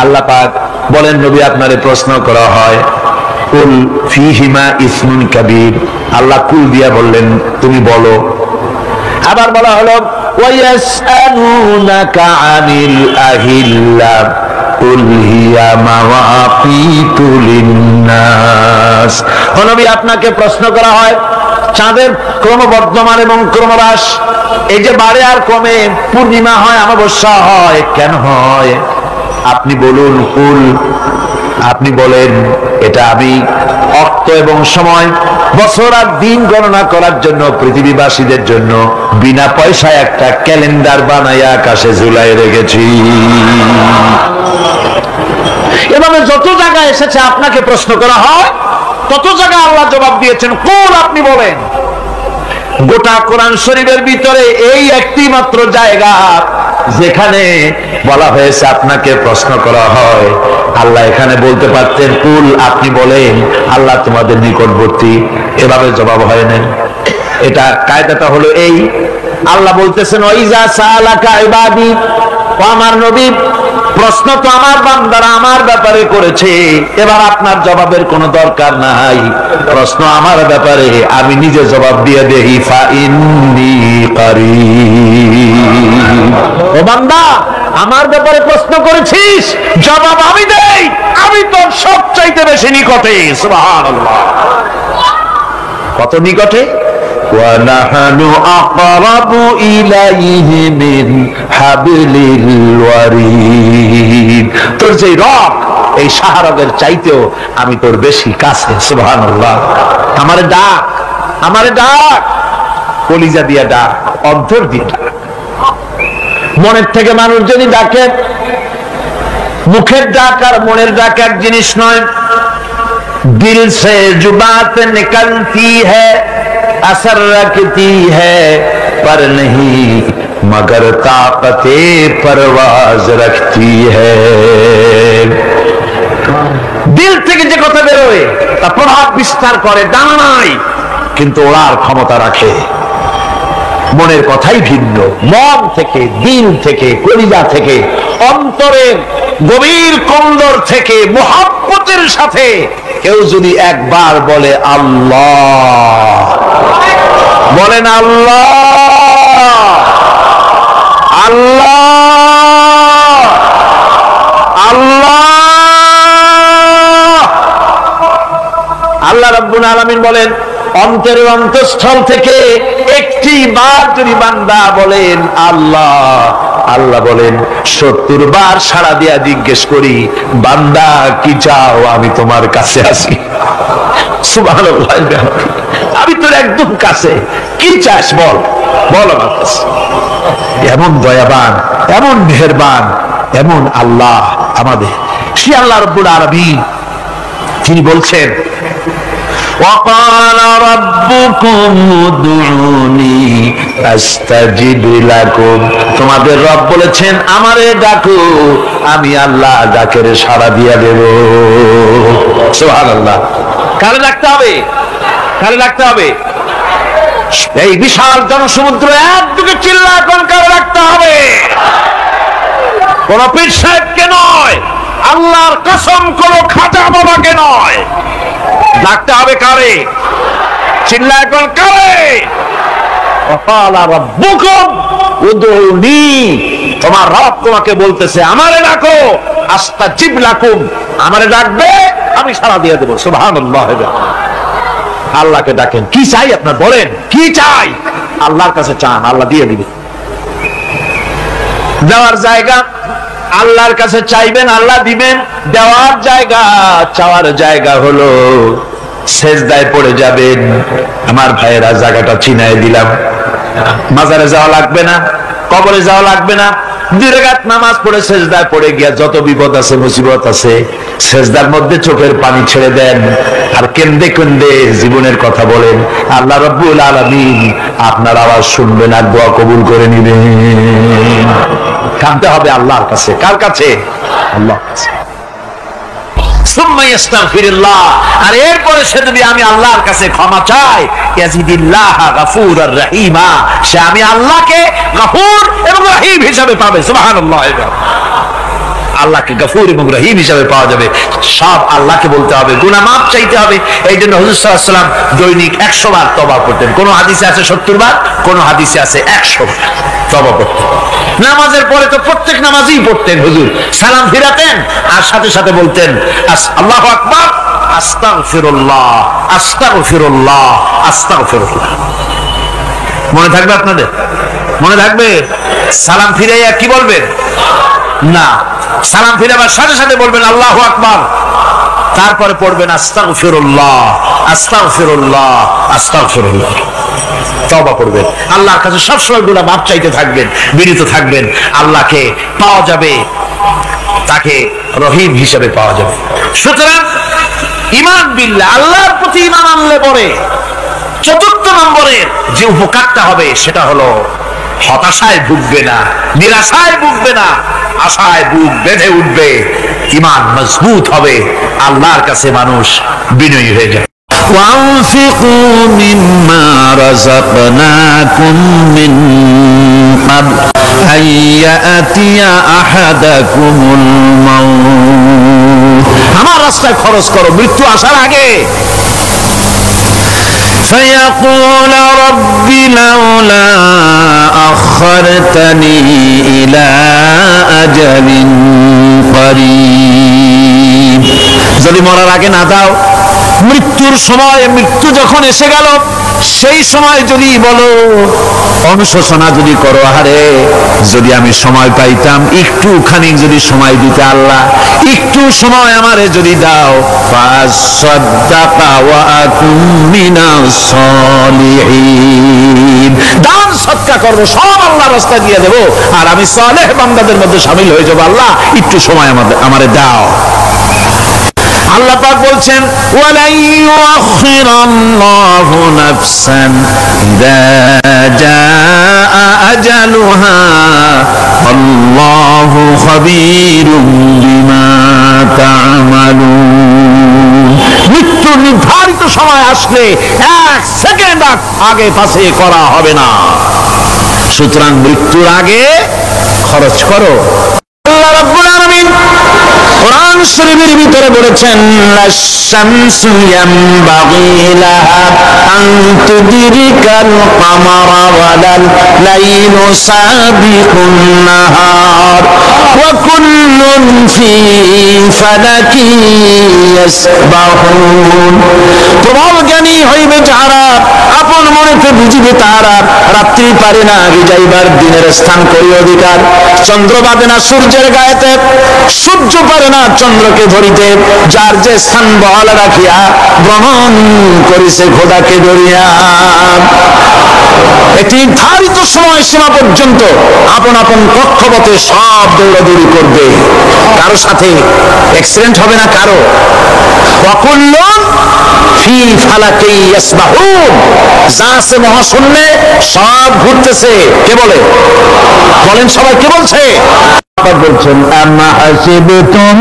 S1: আল্লাহ পাক বলেন নবী আপনারে প্রশ্ন করা হয়, কুল ফীহিমা ইসমুন কাবীর, আল্লাহ কুল দিয়া বললেন তুমি বলো। আবার বলা হলো ওয়ায়াসআলুনাকা আনিল আহিল্লা, কুল হিয়া মাওয়াকিতু লিন্নাস। ও নবী, আপনাকে প্রশ্ন করা হয় চাঁদের ক্রমবর্ধমান এবং ক্রমহ্রাস, এই যে বাড়ে আর কমে, পূর্ণিমা হয় অমাবস্যা হয়, কেন হয়? আপনি বলুন কুল, আপনি বলেন এটা আমি অক্ত এবং সময়, বছর আর দিন গণনা করার জন্য পৃথিবীবাসীদের জন্য বিনা পয়সায় একটা ক্যালেন্ডার বানাইয়া আকাশে ঝুলাই রেখেছি। এভাবে যত জায়গায় এসেছে আপনাকে প্রশ্ন করা হয়, তত জায়গায় আল্লাহ জবাব দিয়েছেন কুল, আপনি বলেন। গোটা কোরআন শরীফের ভিতরে এই একটি মাত্র জায়গা যেখানে বলা হয়েছে আপনাকে প্রশ্ন করা হয়। আল্লাহ এখানে বলতে পারতেন কুল, আপনি বলেন, আল্লাহ তোমাদের নিকটবর্তী, এভাবে জবাব হয় না। এটা কায়দাটা হলো এই, আল্লাহ বলতেছেন ওয়াইজা সালাকা ইবাদি, ও আমার নবী, প্রশ্ন তো আমার বান্দারা আমার ব্যাপারে করেছে, এবার আপনার জবাবের কোনো দরকার নাই। প্রশ্ন আমার ব্যাপারে, আমি নিজে জবাব দিয়ে দেই, ফা ইন্নী কারীব। ও বান্দা, আমার ব্যাপারে প্রশ্ন করেছিস, জবাব আমি দেই, আমি তোর সবচাইতে বেশি নিকটে। সুবহানাল্লাহ, কত নিকটে? وَنَحْنُ أَقْرَبُ إِلَيْهِ مِنْ حَبْلِ الْوَرِيدِ। তোর যে রগ, এই শাহরগের চাইতেও আমি তোর বেশি কাছে। সুবহানাল্লাহ। আমারে ডাক, আমারে ডাক, কলিজা দিয়া ডাক, অন্তর দিয়ে ডাক। মনের থেকে মানুষ যদি ডাকে, মুখের ডাক আর মনের ডাক এক জিনিস নয়। দিল সে জুবাত নিকলতি হ্যায়, असर रखती है पर नहीं मगर ताकते परवाज रखती है। দিল থেকে যে কথা বেরোয় তা প্রভাব বিস্তার করে, ডানা নাই কিন্তু ওড়ার ক্ষমতা রাখে। মনের কথাই ভিন্ন। মন থেকে, দিল থেকে, কলিজা থেকে, অন্তরের গভীর কন্দর থেকে মুহাব্বতের সাথে কেউ যদি একবার বলে আল্লাহ, বলেন আল্লাহ, আল্লাহ, আল্লাহ, আল্লাহ রাব্বুল আলামিন বলেন, অন্তরের অন্তঃস্থল থেকে একটি বার যদি বান্দা বলেন আল্লাহ, আল্লাহ বলেন 70 বার সাড়া দিয়া জিজ্ঞেস করি, বান্দা কি চাও, আমি তোমার কাছে আছি। সুবহানাল্লাহ, আমি তোর একদম কাছে, কি চাস বল, বল আমার কাছে। এমন দয়াবান, এমন মেহেরবান, এমন আল্লাহ আমাদের। সে আল্লাহ রাব্বুল আলামিন, তিনি বলছেন وقال ربكم ادعوني استجب لكم। তোমাদের রব বলেছেন আমারে ডাকো, আমি আল্লাহ ডাকের সাড়া দিয়া দেব। সুবহানাল্লাহ। কারে ডাকতে হবে? কারে ডাকতে হবে? এই বিশাল জনসমুদ্র একদিকে চিল্লা কোন কারে ডাকতে হবে? কোন পীর সাহেবকে নয়, আল্লাহর কসম কোন খাজা বাবাকে নয়, ডাকতে হবে কারে? চিল্লা এখন কারে? ওয়াকালা রাব্বুকুম উদউনি, তোমার রব তোমাকে বলতেছে আমারে ডাকো, আস্তাজিব লাকুম, আমারে ডাকবে আমি সাড়া দিয়ে দেব। সুবহানাল্লাহ। আল্লাহকে ডাকেন, কি চাই আপনার বলেন, কি চাই? আল্লাহর কাছে চান, আল্লাহ দিয়ে দিবে। দেওয়ার জায়গা আল্লাহর কাছে চাইবেন, আল্লাহ দিবেন। দেওয়ার জায়গা, চাওয়ার জায়গা হলো সেজদায় পড়ে যাবেন। আমার ভাইয়েরা, জায়গাটা চিনাই দিলাম। মাজারে যাওয়া লাগবে না, কবরে যাওয়া লাগবে না। 2 রাকাত নামাজ পড়ে সেজদায় পড়ে গিয়া যত বিপদ আছে, মুসিবত আছে, সেজদার মধ্যে চোখের পানি ছেড়ে দেন আর কেন্দে কেন্দে জীবনের কথা বলেন। আল্লাহ রাব্বুল আলামিন আপনার আওয়াজ শুনবেন আর দোয়া কবুল করে নিবেন। কাঁদতে হবে আল্লাহর কাছে। কার কাছে? আল্লাহর কাছে। আর এরপরে সে যদি আমি আল্লাহর কাছে ক্ষমা চাই, সে আমি আল্লাহকে গফুর এবং রহিম হিসাবে পাবে। সুবহানাল্লাহ। আল্লাহকে গফুর এবং রহিম হিসাবে পাওয়া যাবে। সব আল্লাহকে বলতে হবে, গুনাহ মাফ চাইতে হবে। এই জন্য হুজুর সাল্লাল্লাহু আলাইহি ওয়াসাল্লাম দৈনিক 100 বার তওবা করতেন। কোন হাদিসে আছে 70 বার, কোন হাদিসে আছে 100 বার তওবা করতেন। নামাজের পরে তো প্রত্যেক নামাজই পড়তেন হুজুর, সালাম ফিরাতেন আর সাথে সাথে বলতেন আল্লাহু আকবার, আস্তাগফিরুল্লাহ, আস্তাগফিরুল্লাহ, আস্তাগফিরুল্লাহ। মনে থাকবে আপনাদের? মনে থাকবে? সালাম ফিরাইয়া কি বলবেন? না, সালাম ফিরাবার সাথে সাথে বলবেন আল্লাহু আকবার, তারপরে পড়বেন আস্তাগফিরুল্লাহ, আস্তাগফিরুল্লাহ, আস্তাগফিরুল্লাহ। তওবা করবেন, আল্লাহর কাছে সবসময় গুনাহ মাফ চাইতে থাকবেন, বিনীত থাকবেন। আল্লাহকে পাওয়া যাবে, তাকে রহিম হিসেবে পাওয়া যাবে। সুতরাং ঈমান বিল্লাহ, আল্লাহর প্রতি ঈমান আনলে পরে চতুর্থ নম্বরের যে উপকারটা হবে সেটা হলো হতাশায় ভুগবে না, নিরাশায় ভুগবে না, আশায় বুক বেঁধে উঠবে, ঈমান মজবুত হবে, আল্লাহর কাছে মানুষ বিনয়ী হয়ে যাবে।
S2: وأنفقوا مما رزقناكم من قبل أن يأتي أحدكم الموت।
S1: আমার রাস্তায় খরচ করো মৃত্যু আসার আগে।
S2: فيقول رب لولا أخرتني إلى أجل قريب।
S1: যদি মরার আগে না দাও, মৃত্যুর সময়, মৃত্যু যখন এসে গেল সেই সময় যদি বলো, অনুশোচনা যদি করো, আরে যদি আমি সময় পাইতাম, একটুখানি যদি সময় দিতে আল্লাহ, একটু সময় আমারে যদি দাও, ফাসাদ্দাকা ওয়া আকুম মিনাস সালিহিন, দান সদকা করবো, সব আল্লাহর রাস্তায় দিয়ে দেবো আর আমি সালেহ বান্দাদের মধ্যে শামিল হয়ে যাবো। আল্লাহ একটু সময় আমারে দাও। আল্লাহ পাক বলছেন ওয়ালা ইউআখিরাল্লাহু নাফসান ইযা জাআ আজালুহা আল্লাহু খাবীরুম বিমা তা'মালুন। মৃত্যু নির্ধারিত সময় আসলে 1 সেকেন্ড আগে পাশে করা হবে না। সুতরাং মৃত্যুর আগে খরচ করো। আল্লাহ রাব্বুল আলামিন কোরআন শরীফের ভিতরে বলেছেন লাশ-শামসু ইয়ামবাগি লাহা আন তুদরিকাল কামারা ওয়ালাল লাইলু সাবিকুন নাহার ওয়া কুল্লুন ফি ফালাকি ইয়াসবাহুন। প্রভাবজ্ঞানী হইবে যারা, আপন মনেতে বুঝিবে তারা, রাত্রি পারে না আগে যাইবার, দিনের স্থান করি অধিকার। চন্দ্র বাঁধে না সূর্যের গায়েতে, সূর্য পারে না চন্দ্রকে ধরিতে, যার যে স্থান বহাল রাখিয়া ভ্রমণ করিছে খোদাকে ধরিয়া। একটি নির্ধারিত সময় সীমা পর্যন্ত আপন আপন কক্ষপথে সব দৌড়াদৌড়ি করবে, কারো সাথে অ্যাক্সিডেন্ট হবে না কারো। ওয়াকুল্লুন ফি ফালাকি ইয়াসবাহুন, যা আছে মহাশূন্যে সব ঘুরতেছে। কে বলে? বলেন সবাই, কে বলছে? বলছেন আম্মা হাসিবতুম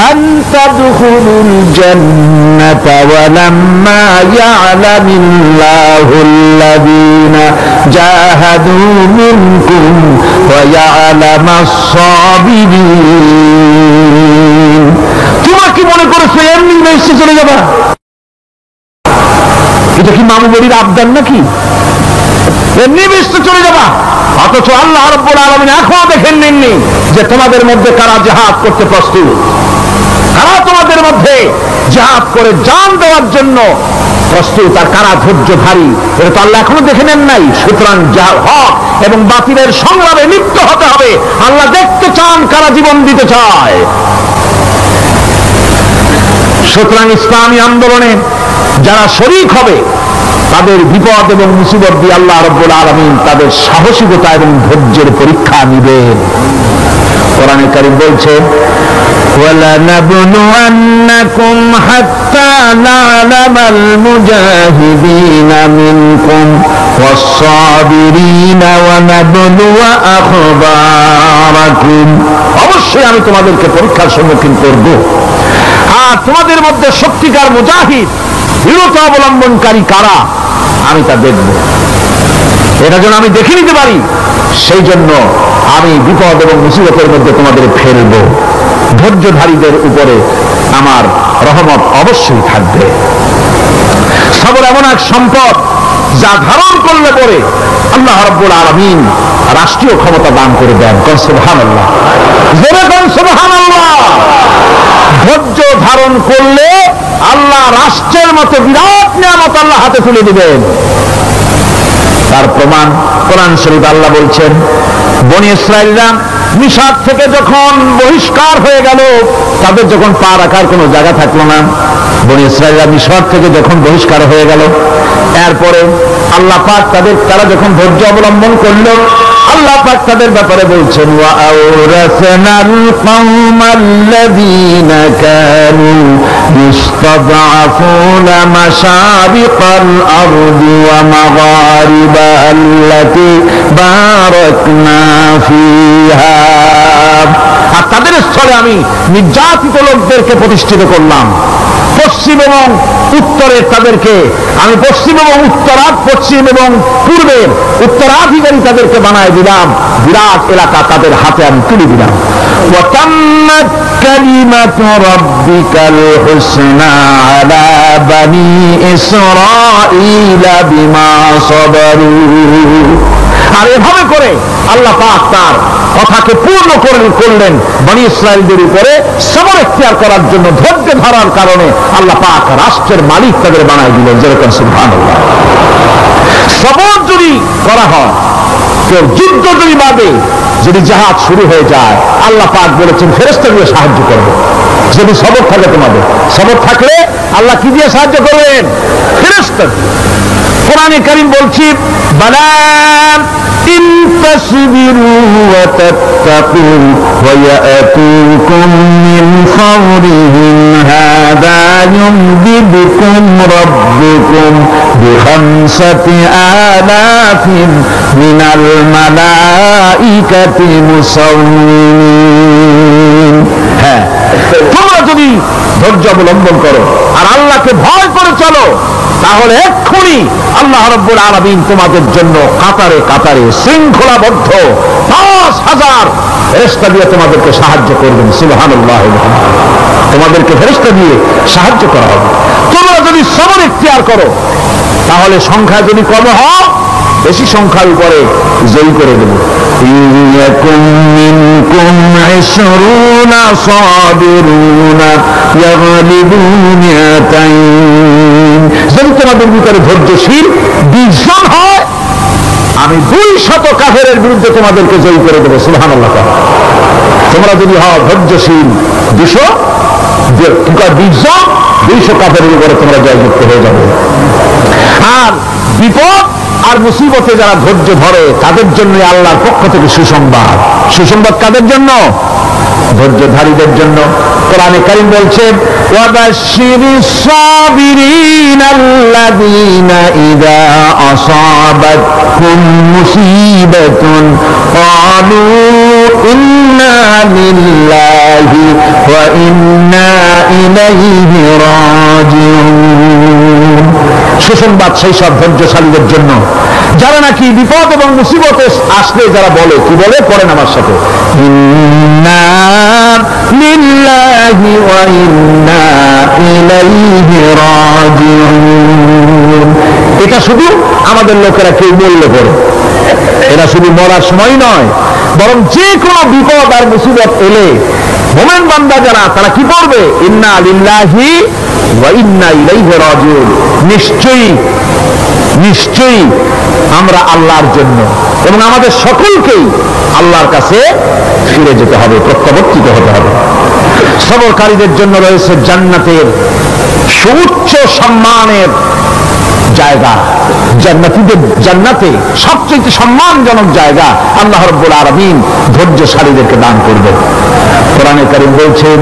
S1: আন তাদখুলুল জান্নাতা ওয়া লাম্মা ইয়া'লামিল্লাহুল্লাযীনা জাহাদু মিনকুম ওয়া ইয়া'লামাস সাবিরিন। তোমরা কি মনে করেছো এমনি বেহেশতে চলে যাবা? এটা কি মামু বাড়ির আবদার নাকি? এমনি বেহেশতে চলে যাবা? অথচ আল্লাহ রাব্বুল আলামিন এখনো দেখেন নেননি যে তোমাদের মধ্যে কারা জিহাদ করতে প্রস্তুত, কারা তোমাদের মধ্যে জিহাদ করে জান দেওয়ার জন্য প্রস্তুত, আর কারা ধৈর্যধারী, এটা তো আল্লাহ এখনো দেখে নেন নাই। সুতরাং হক এবং বাতিলের সংগ্রামে লিপ্ত হতে হবে। আল্লাহ দেখতে চান কারা জীবন দিতে চায়। সুতরাং ইসলামী আন্দোলনে যারা শরীক হবে তাদের বিপদ এবং মুসিবত দিয়ে আল্লাহ রাব্বুল আলামিন তাদের সাহসিকতা এবং ধৈর্যের পরীক্ষা নেবেন। কোরআনে কারীম বলছে وَلَنَبْلُوَنَّكُمْ حَتَّى نَعْلَمَ الْمُجَاهِدِينَ مِنكُمْ وَالصَّابِرِينَ وَنَبْلُوَ أَخْبَارَكُمْ। অবশ্যই আমি তোমাদেরকে পরীক্ষার সম্মুখীন করব, আর তোমাদের মধ্যে সত্যিকার মুজাহিদ, দৃঢ়তা অবলম্বনকারী কারা আমি তা দেখব। এটা যেন আমি দেখে নিতে পারি, সেই জন্য আমি বিপদ এবং মুসিবতের মধ্যে তোমাদের ফেলবো।
S2: ধৈর্যধারীদের উপরে আমার রহমত অবশ্যই থাকবে। সবর এমন এক সম্পদ যা ধারণ করলে পরে আল্লাহ রাব্বুল আলামিন রাষ্ট্রীয় ক্ষমতা দান করে দেন। সুবহানাল্লাহ, জোরে বলুন সুবহানাল্লাহ। ধৈর্য ধারণ করলে আল্লাহ রাষ্ট্রের মতো বিরাট নিয়ামত আল্লাহ হাতে তুলে দিবেন। তার প্রমাণ কোরআন শরীফ আল্লাহ বলছেন, বনি ইসরাঈলরা মিশর থেকে যখন বহিষ্কার হয়ে গেল, তাদের যখন পা রাখার কোনো জায়গা থাকলো না, বনি ইসরাঈলরা মিশর থেকে যখন বহিষ্কার হয়ে গেল, এরপরে আল্লাহ পাক তারা যখন ধৈর্য অবলম্বন করলো, আল্লাহ পাক তাদের ব্যাপারে বলছেন, ওয়া আওরাসনাল কওমাল্লাযীনা কানু ইসতাদআফুনা মাশারিকাল আরদি ওয়া মাগারিবাহা আল্লাতী বারাকনা ফিহা। আর তাদের স্থলে আমি নির্যাতিত লোকদেরকে প্রতিষ্ঠিত করলাম। পশ্চিম এবং উত্তরের তাদেরকে আমি পশ্চিম এবং পশ্চিম এবং পূর্বের উত্তরাধিকারী তাদেরকে বানায় দিলাম। বিরাট এলাকা তাদের হাতে আমি তুলে দিলাম। ওয়াতাম্মাত কালিমাতু রাব্বিকাল হুসনা আলা বানি ইসরাঈলা বিমা সাবারু। আর এভাবে করে আল্লাহ পাক তার কথাকে পূর্ণ করলেন বনি ইসরাঈলদের উপরে সবর ইখতিয়ার করার জন্য। ধৈর্য ধরার কারণে আল্লাহ পাক রাষ্ট্রের মালিক তাদের বানায় দিলেন। যেরকম সুবহানাল্লাহ। সবর যদি করা হয়, কেউ যুদ্ধ যদি বাদে যদি জাহাজ শুরু হয়ে যায়, আল্লাহ পাক বলেছেন ফেরেশতা দিয়ে সাহায্য করবে। যদি সবর থাকে, তোমাদের সবর থাকলে আল্লাহ কি দিয়ে সাহায্য করবেন? ফেরেশতা। কোরআনে কারীম বলছি, বালা ইন তাসবিরু ওয়া তাত্তাকু ওয়া ইয়াতুকুম মিন ফাওরিহিম হাদা ইউমদিদকুম রাব্বুকুম বিখামসাতি আলাফিন মিনাল মালাইকাতি মুসাউমিন। হ্যাঁ, তোমরা যদি ধৈর্য অবলম্বন করো আর আল্লাহকে ভয় করে চলো, তাহলে এক্ষুনি আল্লাহ রাব্বুল আলামিন তোমাদের জন্য কাতারে কাতারে শৃঙ্খলাবদ্ধ ৫,০০০ ফেরেশতা দিয়ে তোমাদেরকে সাহায্য করবেন। সুবহানাল্লাহ। তোমাদেরকে ফেরেশতা দিয়ে সাহায্য করা হবে। তোমরা যদি সবর ইখতিয়ার করো, তাহলে সংখ্যা যদি কম হয়, বেশি সংখ্যার উপরে জয়ী করে দেব। ইয়াকুম মিনকুম ২০ সাবিরুনা ইয়াগলিবু মিআতাইন। যদি তোমাদের ভিতরে ধৈর্যশীল ২০ জন হয়, আমি ২০০ কাফেরের বিরুদ্ধে তোমাদেরকে জয়ী করে দেবো। সুবহানাল্লাহ। তোমরা যদি হও ধৈর্যশীল ২০০ জন, ২০০ কাফেরের উপরে তোমরা জয়যুক্ত হয়ে যাবে। আর বিপদ আর মুসিবতে যারা ধৈর্য ধরে, তাদের জন্য আল্লাহর পক্ষ থেকে সুসংবাদ। সুসংবাদ কাদের জন্য? ধৈর্যধারীদের জন্য। কোরআনে কারীম বলছে, ওয়াবাশশিরিস সাবিরিনাল্লাযীনা ইযা আসাবাতহুম মুসিবাতুন ক্বালু ইন্না লিল্লাহি ওয়া ইন্না ইলাইহি রাজিউন। সুসংবাদ সেই সব ধৈর্যশালীদের জন্য যারা নাকি বিপদ এবং মুসিবত আসলে যারা বলে, কি বলে? পড়েন আমার সাথে, ইন্না লিল্লাহি ওয়া ইন্না ইলাইহি রাজিউন। এটা শুধু আমাদের লোকেরা কেউ বললে পড়ে, এরা শুধু মরার সময় নয়, বরং যে কোনো বিপদ আর মুসিবত এলে মুমিন বান্দা যারা, তারা কি করবে? ইন্না লিল্লাহি ওয়া ইন্না ইলাইহি রাজিউন। নিশ্চয়ই নিশ্চয়ই আমরা আল্লাহর জন্য এবং আমাদের সকলকেই আল্লাহর কাছে ফিরে যেতে হবে, প্রত্যাবর্তিত হতে হবে। সবরকারীদের জন্য রয়েছে জান্নাতের সুউচ্চ সম্মানের জায়গা। জান্নাতে সবচেয়ে সম্মানজনক জায়গা আল্লাহ রাব্বুল আলামিন ধৈর্যশালীদেরকে দান করবেন। কোরআনে কারীম বলছেন,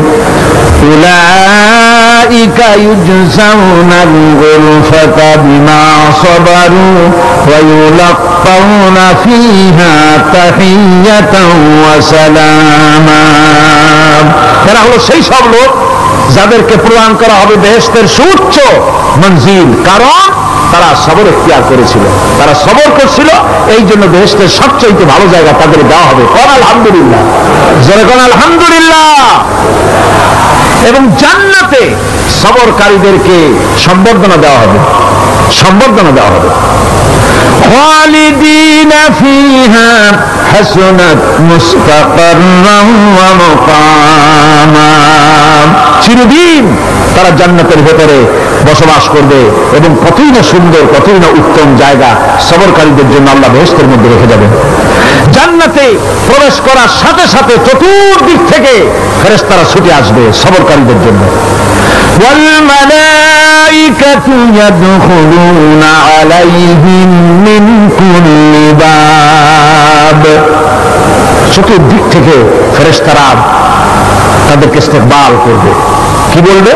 S2: উলাইকা ইউজজাউনাল গুরফাতা বিমা সাবারু ওয়া ইউলাক্কাউনা ফিহা তাহিয়াতাও ওয়া সালামা। এরা হলো সেই সব লোক যাদেরকে প্রদান করা হবে বেহেশতের সুউচ্চ মঞ্জিল, কারণ তারা সবর ইখতিয়ার করেছিল, তারা সবর করছিল। এই জন্য বেহেশতের সবচেয়ে ভালো জায়গা তাদের দেওয়া হবে। কোন আলহামদুলিল্লাহ, জোরে কোন আলহামদুলিল্লাহ।
S1: এবং জান্নাতে সবরকারীদেরকে সম্বর্ধনা দেওয়া হবে, সম্বর্ধনা দেওয়া হবে। খালিদিনা ফিহা হাসুনাত মুস্তাকাররাম ওয়া মুকামা, চিরদিন তারা জান্নাতের ভেতরে বসবাস করবে এবং কতই না সুন্দর, কতই না উত্তম জায়গা সবরকারীদের জন্য আল্লাহ বেহেশতের মধ্যে রেখে যাবেন। জান্নাতে প্রবেশ করার সাথে সাথে চতুর্দিক থেকে ফেরেশতারা ছুটে আসবে সবরকারীদের জন্য। ওয়াল মালাইকাতু ইয়াদখুলুনা আলাইহিম মিন কুল্লি বাব, চতুর্দিক থেকে ফেরেশতারা তাদেরকে ইস্তেকবাল করবে। কি বলবে?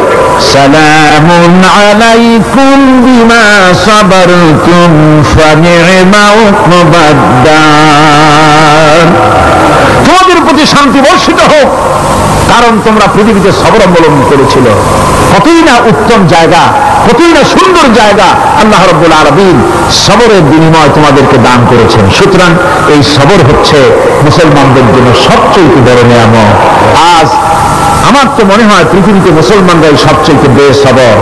S1: সালামুন আলাইকুম বিমা সাবারতুম ফানি'মা উকবাদ, তোমাদের প্রতি শান্তি বর্ষিত হোক, কারণ তোমরা পৃথিবীতে সবর অবলম্বন করেছিল। কতই না উত্তম জায়গা, কতই না সুন্দর জায়গা আল্লাহ রাব্বুল আলামিন সবরের বিনিময় তোমাদেরকে দান করেছেন। সুতরাং এই সবর হচ্ছে মুসলমানদের জন্য সবচেয়ে বড় নিয়ামত। আজ আমার তো মনে হয় পৃথিবীতে মুসলমানরাই সবচেয়ে বেসবর।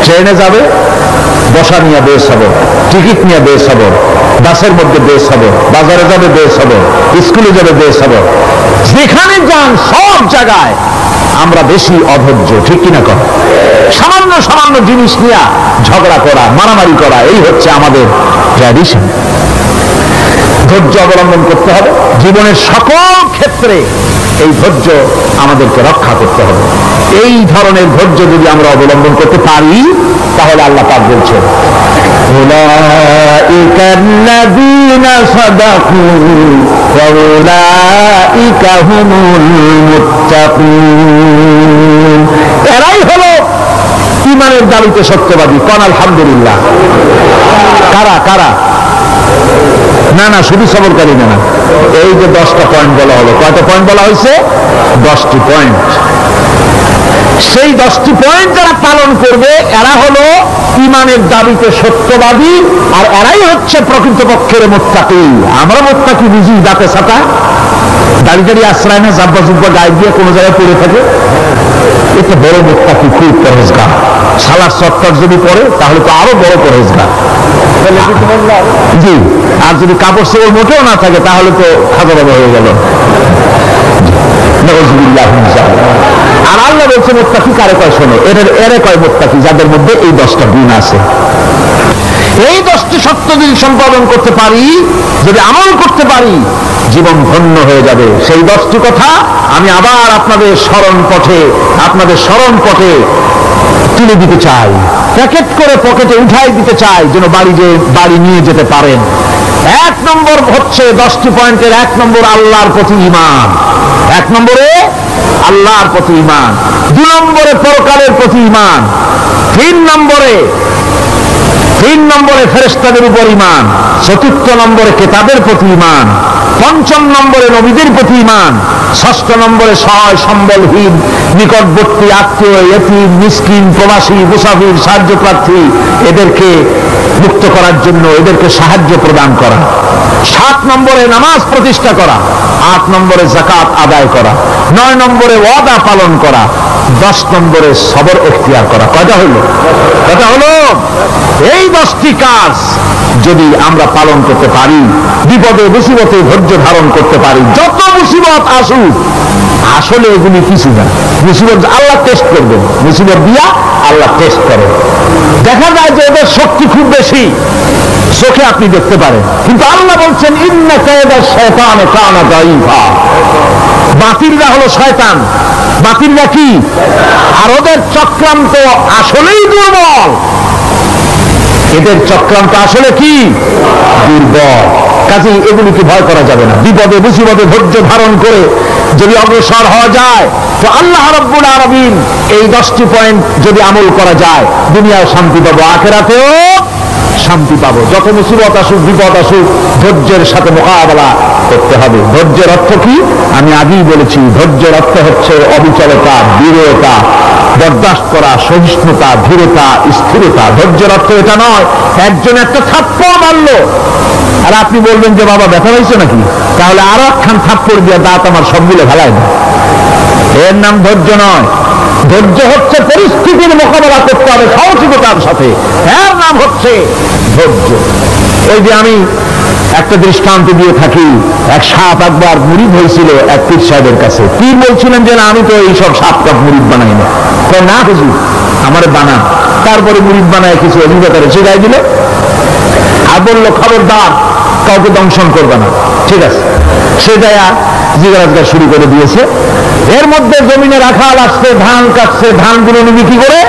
S1: ট্রেনে যাবে, বসা নিয়ে বেসবর, টিকিট নিয়ে বেসবর, বাসের মধ্যে বেসবর, বাজারে যাবে বেসবর, স্কুলে যাবে বেসবর, যেখানে যান সব জায়গায় আমরা বেশি অধৈর্য, ঠিক কিনা কর? সামান্য সামান্য জিনিস নিয়ে ঝগড়া করা, মারামারি করা, এই হচ্ছে আমাদের ট্র্যাডিশন। ধৈর্য অবলম্বন করতে হবে জীবনের সকল ক্ষেত্রে, এই ধৈর্য আমাদেরকে রক্ষা করতে হবে। এই ধরনের ধৈর্য যদি আমরা অবলম্বন করতে পারি তাহলে আল্লাহ পাক বলছেন উলাইকাল্লাযীনা সাদাকু ওয়া উলাইকা হুমুল মুত্তাকুন, এরাই হলো ঈমানের দাবিতে সত্যবাদী। কোন আলহামদুলিল্লাহ। কারা কারা? না না, শুধু সবরকারী না, এই যে 10টা পয়েন্ট বলা হলো, কয়টা পয়েন্ট বলা হয়েছে? 10টি পয়েন্ট। সেই 10টি পয়েন্ট যারা পালন করবে এরা হলো ঈমানের দাবিতে সত্যবাদী, আর এরাই হচ্ছে প্রকৃতপক্ষের মুত্তাকি। আমরা মুত্তাকি বুঝি দাঁতে ছাতা, দাড়ি দাড়ি আশ্রয় না, জাব্বা জুব্বা গায়ে দিয়ে কোনো জায়গায় পড়ে থাকে, এটা বড় মুত্তাকি, খুব পরহেজগার। সালার সত্তর যদি পড়ে তাহলে তো আরো বড় পরহেজগার। জি, আর যদি কাপড় চোপড় মোটেও না থাকে তাহলে তো খাজা বাবা হয়ে গেল। আর আল্লাহ বলছে মুত্তাকি কারে কয় শোনো, এরে কয় মুত্তাকি যাদের মধ্যে এই 10টা গুণ আছে। এই 10টি সত্য যদি সম্পাদন করতে পারি, যদি আমল করতে পারি, জীবন ধন্য হয়ে যাবে। সেই 10টি কথা আমি আবার আপনাদের স্মরণ পথে তুলে দিতে চাই, প্যাকেট করে পকেটে উঠাই দিতে চাই, যেন বাড়ি নিয়ে যেতে পারেন। 1 নম্বর হচ্ছে 10টি পয়েন্টের 1 নম্বর আল্লাহর প্রতি ঈমান। 1 নম্বরে আল্লাহর প্রতি ঈমান, 2 নম্বরে পরকালের প্রতি ঈমান, 3 নম্বরে ফেরেশতাদের উপর ঈমান, 4র্থ নম্বরে কিতাবের প্রতি ঈমান, 5ম নম্বরে নবীদের প্রতি ঈমান, 6ষ্ঠ নম্বরে সহায় সম্বলহীন নিকটবর্তী আত্মীয়, ইয়তীম, মিসকিন, প্রবাসী, মুসাফির, সাহায্য প্রার্থী, এদেরকে মুক্ত করার জন্য এদেরকে সাহায্য প্রদান করা, 7 নম্বরে নামাজ প্রতিষ্ঠা করা, 8 নম্বরে যাকাত আদায় করা, 9 নম্বরে ওয়াদা পালন করা, 10 নম্বরে সবর এখতিয়ার করা। কয়টা হলো? এই 10টি কাজ যদি আমরা পালন করতে পারি, বিপদে মুসিবতে ধৈর্য ধারণ করতে পারি, যত মুসিবত আসুক, আসলে এগুলি কিছু না। মুসিবত আল্লাহ টেস্ট করবেন, মুসিবত দিয়া আল্লাহ টেস্ট করেন। দেখা যায় যে এদের শক্তি খুব বেশি, চোখে আপনি দেখতে পারেন, কিন্তু আল্লাহ বলছেন ইন্না কায়দাশ শায়তানি কানা দাঈফা। বাতিলরা হলো শয়তান, বাতিলরা কি? আর ওদের চক্রান্ত আসলেই দুর্বল। এদের চক্রান্ত আসলে কি? দুর্বল। কাজেই এগুলিকে ভয় করা যাবে না। বিপদে মুসিবতে ধৈর্য ধারণ করে যদি অগ্রসর হওয়া যায়, তো আল্লাহ রাব্বুল আলামিন এই 10টি পয়েন্ট যদি আমল করা যায়, দুনিয়ায় শান্তি পাবো, আখিরাতেও শান্তি পাবো। যত মুসিবত আসুক, বিপদ আসুক, ধৈর্যের সাথে মোকাবেলা করতে হবে। ধৈর্যের অর্থ কি? আমি আগেই বলেছি, ধৈর্যের অর্থ হচ্ছে অবিচলতা, দৃঢ়তা, বরদাস্ত করা, সহিষ্ণুতা, ধীরতা, স্থিরতা। ধৈর্যের অর্থ এটা নয় একজন একটা থাপ্পড় মারলো আর আপনি বলবেন যে বাবা ব্যথা হয়েছে নাকি, তাহলে আরো একখান থাপ্পড় দিয়ে দাঁত আমার সবগুলো ভালাই না।
S2: এর নাম ধৈর্য নয়। ধৈর্য হচ্ছে পরিস্থিতির মোকাবেলা করতে হবে সাহসিকতার সাথে, এর নাম হচ্ছে ধৈর্য। ওই যে আমি একটা দৃষ্টান্ত দিয়ে থাকি, এক সাপ একবার মুরিদ হয়েছিল এক পীর সাহেবের কাছে। পীর বলছিলেন যে না, আমি তো এইসব সাপ কাপ মুরিদ বানাই না। না হুজুর, আমার বানান। তারপরে মুরিদ বানায় কিছু অভিজ্ঞতারে শিখাই দিল আর বললো খবরদার কাউকে দংশন করবে না। ঠিক আছে, সে যায় জিজ্ঞাসা শুরু করে দিয়েছে। এর মধ্যে জমিনে রাখাল আসছে, ধান কাটছে, ধানগুলো বিক্রি করে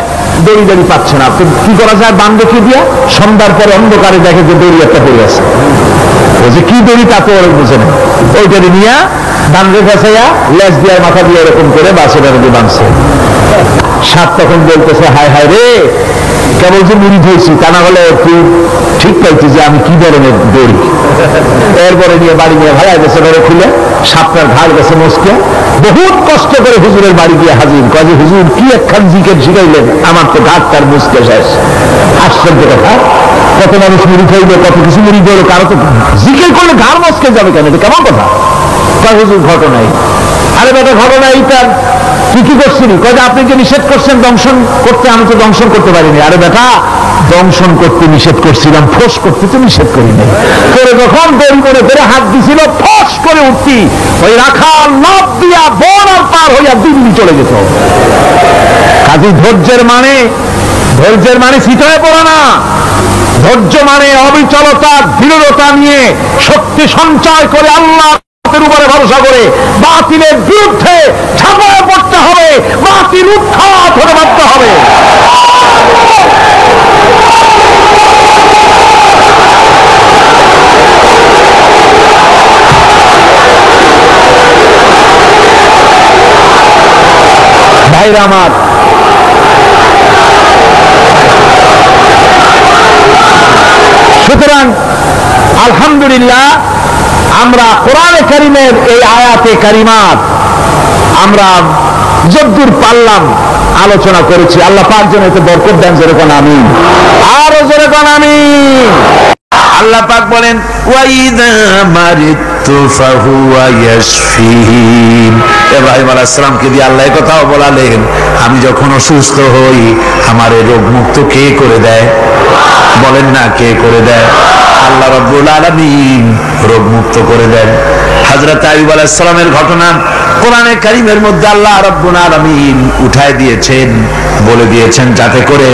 S2: দড়ি দড়ি পাচ্ছে না। কি করা যায়, বান দেখিয়ে দিয়া সন্ধ্যার পরে অন্ধকারে দেখে যে দড়ি একটা পড়ে আছে। যে কি দড়ি তা তো ওর বুঝে না, ওইটা নিয়ে ধান রেখা চাইয়া লেজ দিয়ে মাথা দিয়ে এরকম করে বাসের আগে বাঁধছে। সাপ তখন বলতেছে হায় হায় রে, কেবল যে মুড়ি ধরেছি, তা না হলে তুই ঠিক পাইছি যে আমি কি ধরনের দড়ি। এরপরে নিয়ে বাড়ি নিয়ে ভাড়া গেছে, ঘরে খুলে সাপটার ঘাড় গেছে মস্কে। বহুত কষ্ট করে হুজুরের বাড়ি গিয়ে হাজির, কাজে হুজুর কি একখান জিকের শিখাইলেন, আমার তো ঘাট তার মুসকে শেষ। আশ্চর্য কথা, কত মানুষ মুড়ি খাইবে, কত কিছু মুড়ি ধরো, কারো তো জিকের করলে ঘাড় মস্কে যাবে কেন, এটা কেমন কথা? কয় হুজুর ঘটনাই। আরে বেটা ঘটনা এইটার, তুই কি করছিলি? কয় আপনি যে নিষেধ করছেন দংশন করতে, আমি তো দংশন করতে পারিনি। আরে বেটা, দংশন করতে নিষেধ করছিলাম, ফোঁস করতে তো নিষেধ করিনি। করে যখন দড়ি মনে করে হাত দিছিল, ফোঁস করে উঠতি, ওই রাখাল লাফ দিয়া বন আর পার হইয়া দিল্লি চলে যেত। কাজী ধৈর্যের মানে শীত হয়ে পড়া না। ধৈর্য মানে অবিচলতা, দৃঢ়তা নিয়ে শক্তি সঞ্চয় করে আল্লাহর উপরে ভরসা করে বাতিলের বিরুদ্ধে ঝাঁপিয়ে পড়তে হবে, বাতিল উৎখাত হতে বাধ্য হবে। ভাইরা আমার, সুতরাং আলহামদুলিল্লাহ আমরা কোরআনে কারীমের এই আয়াতে কারিমাত আমরা যদ্দূর পারলাম আলোচনা করেছি। আল্লাহ পাক যেন এতে বরকত দেন, জোরে কোন আমিন, আরো জোরে কোন আমিন।
S1: আল্লাহ পাক বলেন ওয়াইদা মারিতু ফাহুয়া ইয়াশফিন। ইব্রাহিম আলাইহিস সালামকে দিয়ে আল্লাহ কথাও বলালেন, আমি যখন অসুস্থ হই আমার এই রোগ মুক্ত কে করে দেয়? বলেন না, কে করে দেয়? আল্লাহ রাব্বুল আলামিন রোগ মুক্ত করে দেন। হযরত আইয়ুব আলাইহিস সালামের ঘটনা কোরআনে কারীমের মধ্যে আল্লাহ রাব্বুল আলামিন উঠায় দিয়েছেন, বলে দিয়েছেন যাতে করে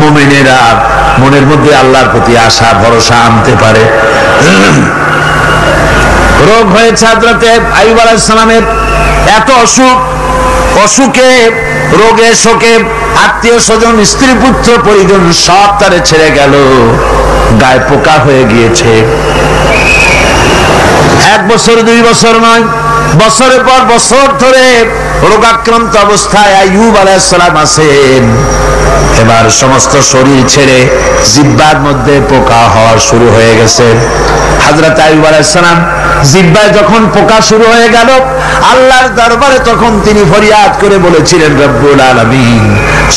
S1: মুমিনেরা মনের মধ্যে আল্লাহর প্রতি আশা ভরসা আনতে পারে। রোগ হয়েছে হযরত আইয়ুব আলাইহিস সালামের, এত অসুখে রোগে শোকে আত্মীয় স্বজন স্ত্রী পুত্র পরিজন সব তারে ছেড়ে গেল, গায়ে পোকা হয়ে গিয়েছে। 1 বছর 2 বছর নয়, বছরের পর বছর ধরে রোগাক্রান্ত অবস্থায় আইয়ুব আলাইহিস সালাম আছেন। এবার সমস্ত শরীর ছেড়ে জিহ্বার মধ্যে পোকা হওয়া শুরু হয়ে গেছে। হযরত আইয়ুব আলাইহিস সালাম জিহ্বায় যখন পোকা শুরু হয়ে গেল, আল্লাহর দরবারে তখন তিনি ফরিয়াদ করে বলেছিলেন, রব্বুল আলামিন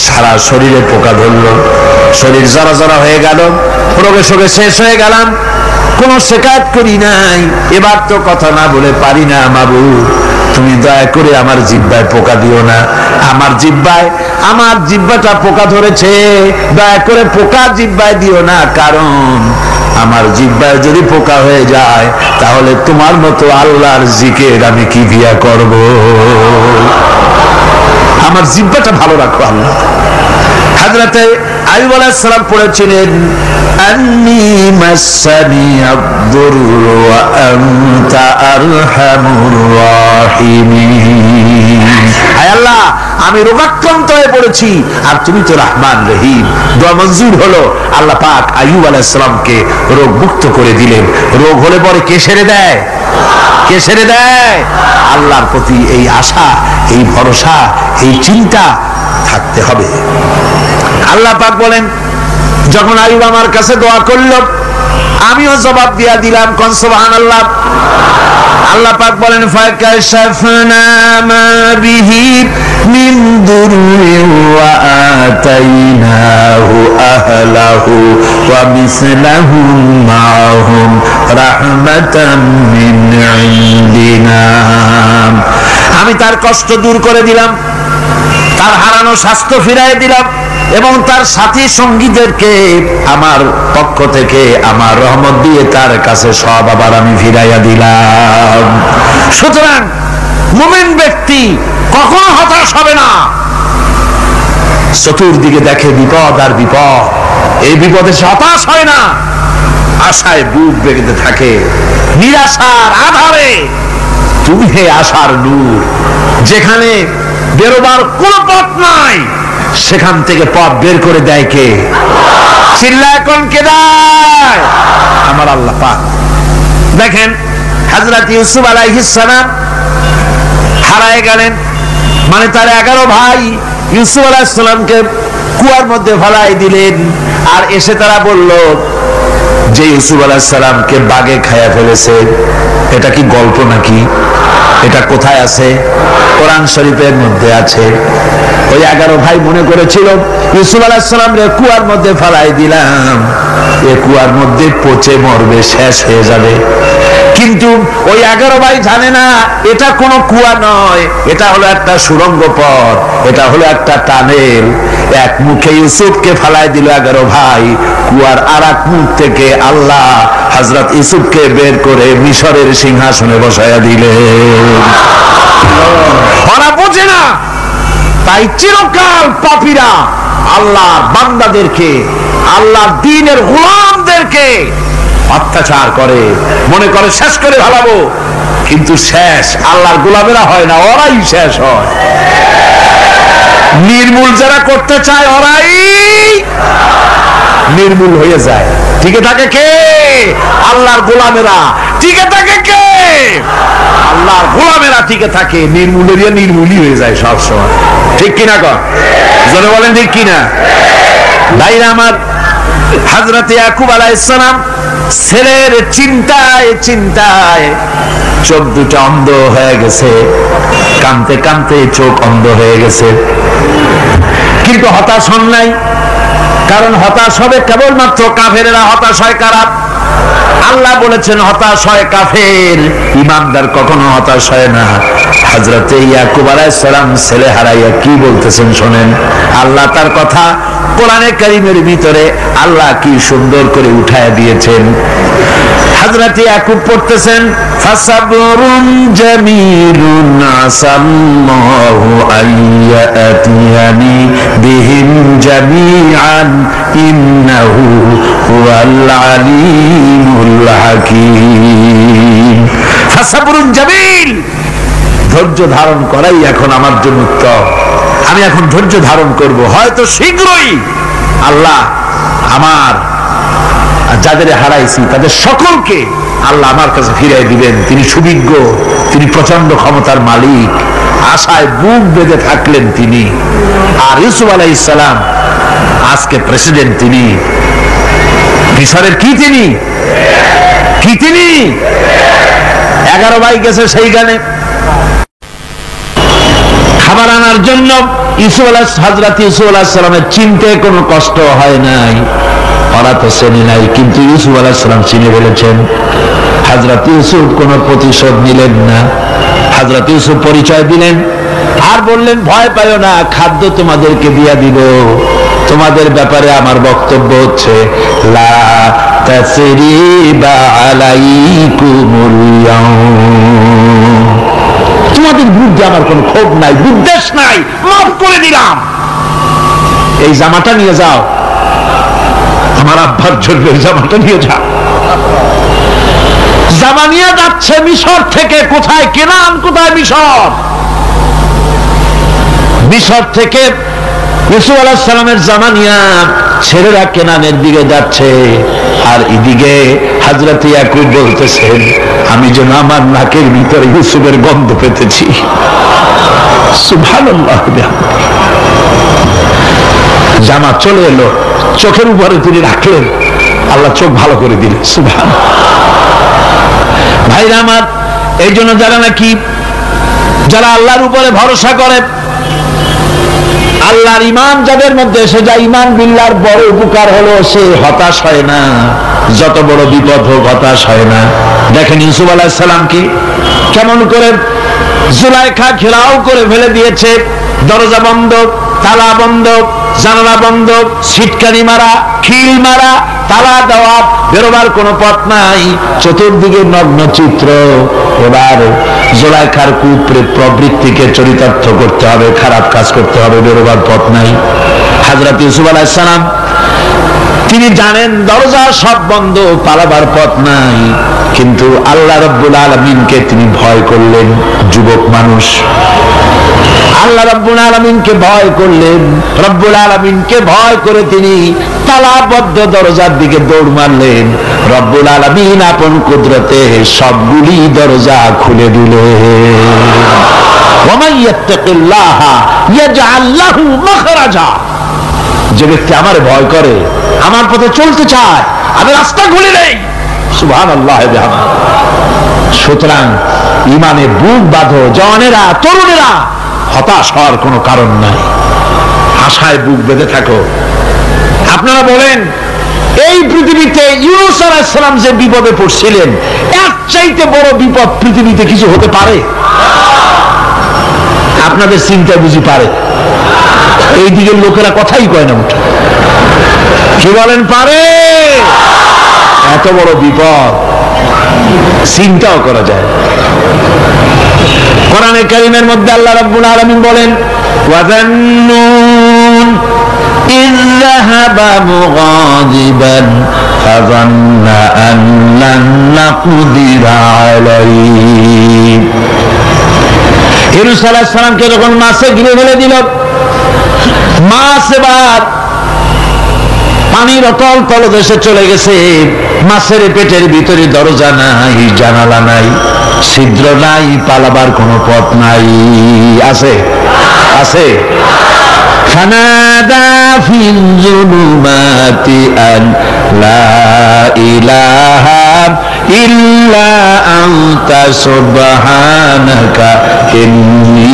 S1: সারা শরীরে পোকা ধরলো, শরীর জরা জরা হয়ে গেল, রোগে শোকে শেষ হয়ে গেলাম, কোনো শিকায়ত করি নাই, এবার তো কথা না বলে পারি না মাবুদ, তুমি দয়া করে আমার জিহ্বায় পোকা দিও না। আমার জিহ্বাটা পোকা ধরেছে, দয়া করে পোকা জিহ্বায় দিও না, কারণ আমার জিহ্বায় যদি পোকা হয়ে যায় তাহলে তোমার মতো আল্লাহর জিকির আমি কি দিয়া করব? আমার জিহ্বাটা ভালো রাখো আল্লাহ। হযরত আইয়ুব আলাইহিস সালাম পড়েছিলেন, আন্নী মাসানি আদ-দুররু ওয়া আনতা আরহামুর রাহিমিন। হে আল্লাহ, আমি রোগাক্রান্ত হয়ে পড়েছি আর তুমি তো রহমান রহিম। দোয়া মঞ্জুর হলো, আল্লাহ পাক আইয়ুব আলাইহিস সালামকে রোগ মুক্ত করে দিলেন। রোগ হলে পরে কে সেরে দেয়? কে সেরে দেয়? আল্লাহর প্রতি এই আশা, এই ভরসা, এই চিন্তা থাকতে হবে। আল্লাহ পাক বলেন, যখন আইয়ুব আমার কাছে দোয়া করলো আমিও জবাব দিয়া দিলাম, কোন সুবহানাল্লাহ। আল্লাহ পাক বলেন, ফাকাশাফনা মা বিহি মিন দুররিন ওয়া আতাইনাহু আহলাহু ওয়া মিসলাহুম মাআহুম রাহমাতাম মিন ইনদিনা। আমি তার কষ্ট দূর করে দিলাম, তার হারানো স্বাস্থ্য ফিরাই দিলাম, এবং তার সাথী সঙ্গীদেরকে আমার পক্ষ থেকে আমার রহমত দিয়ে তার কাছে সব আবার আমি ফিরাইয়া দিলাম। সুতরাং মুমিন ব্যক্তি কখনো হতাশ হবে না। চতুর্দিকে দেখে বিপদ আর বিপদ, এই বিপদে সে হতাশ হয় না, আশায় বুক বেঁধে থাকে। নিরাশার আধারে তুমি হে আশার নূর, যেখানে বেরোবার কোনো পথ নাই সেখান থেকে পথ বের করে দেয় কে? চিল্লায় কোন কে দেয়? আমার আল্লাহ পাক। দেখেন হযরত ইউসুফ আলাইহিস সালাম হারায় গেলেন, মানে তার 11 ভাই ইউসুফ আলাইহিস সালামকে কুয়ার মধ্যে ফেলাই দিলেন। আর এসে তারা বলল যে ইউসুফ আলাইহিস সালামকে বাঘে খায়া ফেলেছে। এটা কি গল্প নাকি? এটা কোথায় আছে? কোরআন শরীফের মধ্যে আছে। ওই 11 ভাই মনে করেছিল ইউসুফ আলাইহিস সালামকে কুয়ার মধ্যে ফেলাই দিলাম, এ কুয়ার মধ্যে পচে মরবে, শেষ হয়ে যাবে। কিন্তু ওই 11 ভাই জানে না এটা কোনো কুয়া নয়, এটা হলো একটা সুড়ঙ্গ পথ, এটা হলো একটা টানেল। এক মুখে ইউসুফকে ফেলাই দিল 11 ভাই, কুয়ার আরেক মুখ থেকে আল্লাহ হযরত ইউসুফকে বের করে মিশরের সিংহাসনে বসায়া দিলেন। ওরা বোঝে না, তাই চিরকাল পাপীরা আল্লাহর বান্দাদেরকে, আল্লাহর দ্বীনের গোলামদেরকে অত্যাচার করে, মনে করে শেষ করে ভালাবো, কিন্তু শেষ আল্লাহর গোলামেরা হয় না, ওরাই শেষ হয়। নির্মূল যারা করতে চায় ওরাই নির্মূল হয়ে যায়। টিকে থাকে কে? আল্লাহর গোলামেরা। টিকে থাকে কে? আল্লাহর গোলামেরা টিকে থাকে। নির্মূলের নির্মূলই হয়ে যায় সব সময়। ঠিক কিনা কর? জোরে বলেন ঠিক কিনা? ভাইরা আমার, হযরত ইয়াকুব আলাইহিস সালাম ছেলের চিন্তায় চিন্তায় চোখ দুটো অন্ধ হয়ে গেছে, কাঁদতে কাঁদতে চোখ অন্ধ হয়ে গেছে। কিন্তু হতাশ হন নাই, কারণ হতাশ হবে কেবলমাত্র কাফেরেরা। হতাশ হয় কারা? আল্লাহ বলেছেন হতাশ হয় কাফের, ঈমানদার কখনো হতাশ হয় না। হযরত ইয়াকুব আলাইহিস সালাম ছেলে হারাইয়া কি বলতেছেন শোনেন। আল্লাহ তার কথা কোরআনে কারীমের ভিতরে আল্লাহ কি সুন্দর করে উঠায় দিয়েছেন। হযরত ইয়াকুব পড়তেছেন ফাসাবরুন জামিলুন আসাল্লাহু আইয়াতিয়ানি বিহিম জামিআন ইন্নাহু হুয়াল আলিমুল হাকীম। ফাসাবরুন জামিল, ধৈর্য ধারণ করাই এখন আমার জন্য উত্তম। আমি এখন ধৈর্য ধারণ করব, হয়তো শীঘ্রই আল্লাহ আমার যাদের হারাইছি তাদের সকলকে আল্লাহ আমার কাছে ফিরিয়ে দিবেন। তিনি সুবিজ্ঞ, তিনি প্রচন্ড ক্ষমতার মালিক। আশায় বুক বেঁধে থাকলেন তিনি। আর ইউসুফ আলাইহিস সালাম আজকে প্রেসিডেন্ট, তিনি মিশরের কি তিনি 11 ভাই গেছে সেইখানে খাবার আনার জন্য। হযরত ইউসুফ আলাইহিস সালামের চিনতে কোনো কষ্ট হয় নাই, ওরা তো চেনে নাই, কিন্তু ইউসুফ আলাইহিস সালাম চিনে বলেছেন। হযরত ইউসুফ কোনো প্রতিশোধ নিলেন না। হযরত ইউসুফ পরিচয় দিলেন আর বললেন ভয় পাইও না, খাদ্য তোমাদেরকে দিয়া দিব। তোমাদের ব্যাপারে আমার বক্তব্য হচ্ছে লা তাসরিবা আলাইকুমুল ইয়াউম, তোমাদের বিরুদ্ধে আমার কোনো ক্ষোভ নাই, বিদ্বেষ নাই, মাফ করে দিলাম। এই জামাটা নিয়ে যাও, আমার আব্বার জন্য জামাটা নিয়ে যাও। জামা নিয়ে যাচ্ছে মিশর থেকে। কোথায়? কেনান। কোথায়? মিশর। মিশর থেকে ইউসুফ আলাইহিস সালামের জামা নিয়ে ছেলেরা কেনানের দিকে যাচ্ছে। আর এদিকে হযরত ইয়াকুব বলতেছেন আমি যেন আমার নাকের ভিতরে ইউসুফের গন্ধ পেতেছি। সুবহানাল্লাহ। জামা চলে এলো, চোখের উপরে তিনি রাখলেন, আল্লাহ চোখ ভালো করে দিলেন। সুবহানাল্লাহ। ভাইরা আমার, এই জন্য যারা আল্লাহর উপরে ভরসা করে, আল্লাহর ঈমান যাদের মধ্যে এসে যায়, ঈমান বিল্লাহর বড় উপকার হলো সে হতাশ হয় না। যত বড় বিপদ হোক হতাশ হয় না। দেখেন ইউসুফ আলাইহিস সালামকে কেমন করে জুলাইখা ঘেরাও করে ফেলে দিয়েছে, দরজা বন্ধ, তালা বন্ধ, জানালা বন্ধ, সিটকানি মারা, খিল মারা, তালা দেওয়া, বেরোবার কোনো পথ নাই, চতুর্দিকে নগ্ন চিত্র। এবার জুলাইখার কুপ্রেত প্রবৃত্তিকে চরিতার্থ করতে হবে, খারাপ কাজ করতে হবে, বেরোবার পথ নাই। হযরত ইউসুফ আলাইহিস সালাম তিনি জানেন দরজা সব বন্ধ, পালাবার পথ নাই, কিন্তু আল্লাহ রাব্বুল আলামিনকে তিনি ভয় করলেন। যুবক মানুষ, আল্লাহ রাব্বুল আলামিনকে ভয় করলেন। রব্বুল আলামিনকে ভয় করে তিনি তালাবদ্ধ দরজার দিকে দৌড় মারলেন। রব্বুল আলামিন আপন কুদরতে সবগুলি দরজা খুলে দিলেন। ওয়া মান ইয়াত্তাকিল্লাহা ইয়াজআল লাহু মাখরাজা। যে ব্যক্তি আমারে ভয় করে, আমার পথে চলতে চায়, আমি রাস্তা খুলে দেই। সুবহানাল্লাহ। সুতরাং ইমানে বুক বাঁধো জওয়ানেরা, তরুণেরা, হতাশ হওয়ার কোনো কারণ নাই, আশায় বুক বেঁধে থাকো। আপনারা বলেন এই পৃথিবীতে ইউনূস আলাইহিস সালাম যে বিপদে পড়ছিলেন, এর চাইতে বড় বিপদ পৃথিবীতে কিছু হতে পারে? আপনাদের চিন্তা বুঝি পারে? এই দিকের লোকেরা কথাই কয় না মুঠে। কি বলেন, পারে? এত বড় বিপদ চিন্তাও করা যায়। কোরআনে কারীমের মধ্যে আল্লাহ রাব্বুল আলামিন বলেন, ওয়াযান্নুন ইয যাহাবা মুগাযিবান ফাযান্না আন লান নাকদিরা আলাইহি। ইউনূস আলাইহিস সালামকে যখন মাছে ঘিরে ফেলে দিল, মাছ এবার পানির অতল তলদেশে চলে গেছে। মাছের পেটের ভিতরে দরজা নাই, জানালা নাই, ছিদ্র নাই, পালাবার কোনো পথ নাই। আছে? আছে? ফানাদা ফিল যুলুমাতি আন লা ইলাহা ইল্লা আনতা সুবহানাকা ইন্নী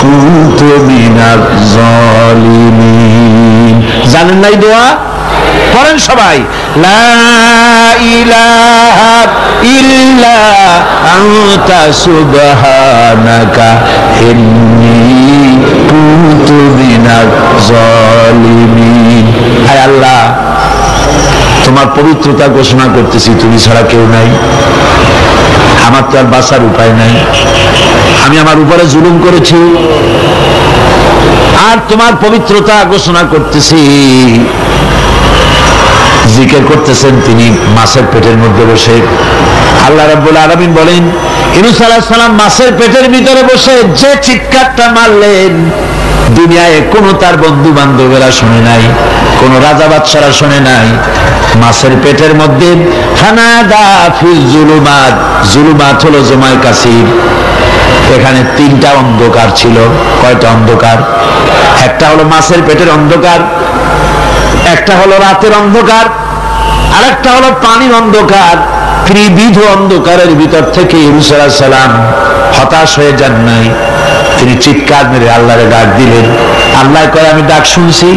S1: কুনতু মিনাজ জালিমিন। জানেন নাই দোয়া? পড়েন সবাই, লা ইলাহা ইল্লা আনতা সুবহানাকা ইন্নী কুনতু মিনাজ জালিমিন। হে আল্লাহ, তোমার পবিত্রতা ঘোষণা করতেছি, তুমি ছাড়া কেউ নাই, আমার তো আর বাঁচার উপায় নাই। আমি আমার উপরে জুলুম করেছি, আর তোমার পবিত্রতা ঘোষণা করতেছি। জিকির করতেছেন তিনি মাছের পেটের মধ্যে বসে। আল্লাহ রাব্বুল আলামিন বলেন, ইউনূস আলাইহিস সালাম মাছের পেটের ভিতরে বসে যে চিৎকারটা মারলেন, দুনিয়ায় কোন তার বন্ধু বান্ধবেরা শুনে নাই, কোন রাজা বাদশারা শুনে নাই। মাছের পেটের মধ্যে ফানাদা ফিল যুলুমাত, যুলুমাত হলো জমায় কাসির। এখানে তিনটা অন্ধকার ছিল। কয়টা অন্ধকার? একটা হলো মাছের পেটের অন্ধকার, একটা হলো রাতের অন্ধকার, আরেকটা হলো পানির অন্ধকার। ত্রিবিধ অন্ধকারের ভিতর থেকে ইউনূস আলাইহিস সালাম হতাশ হয়ে যান নাই, তিনি চিৎকার মেরে আল্লাহরে ডাক দিলেন। আল্লাহ কয়, আমি ডাক শুনছি,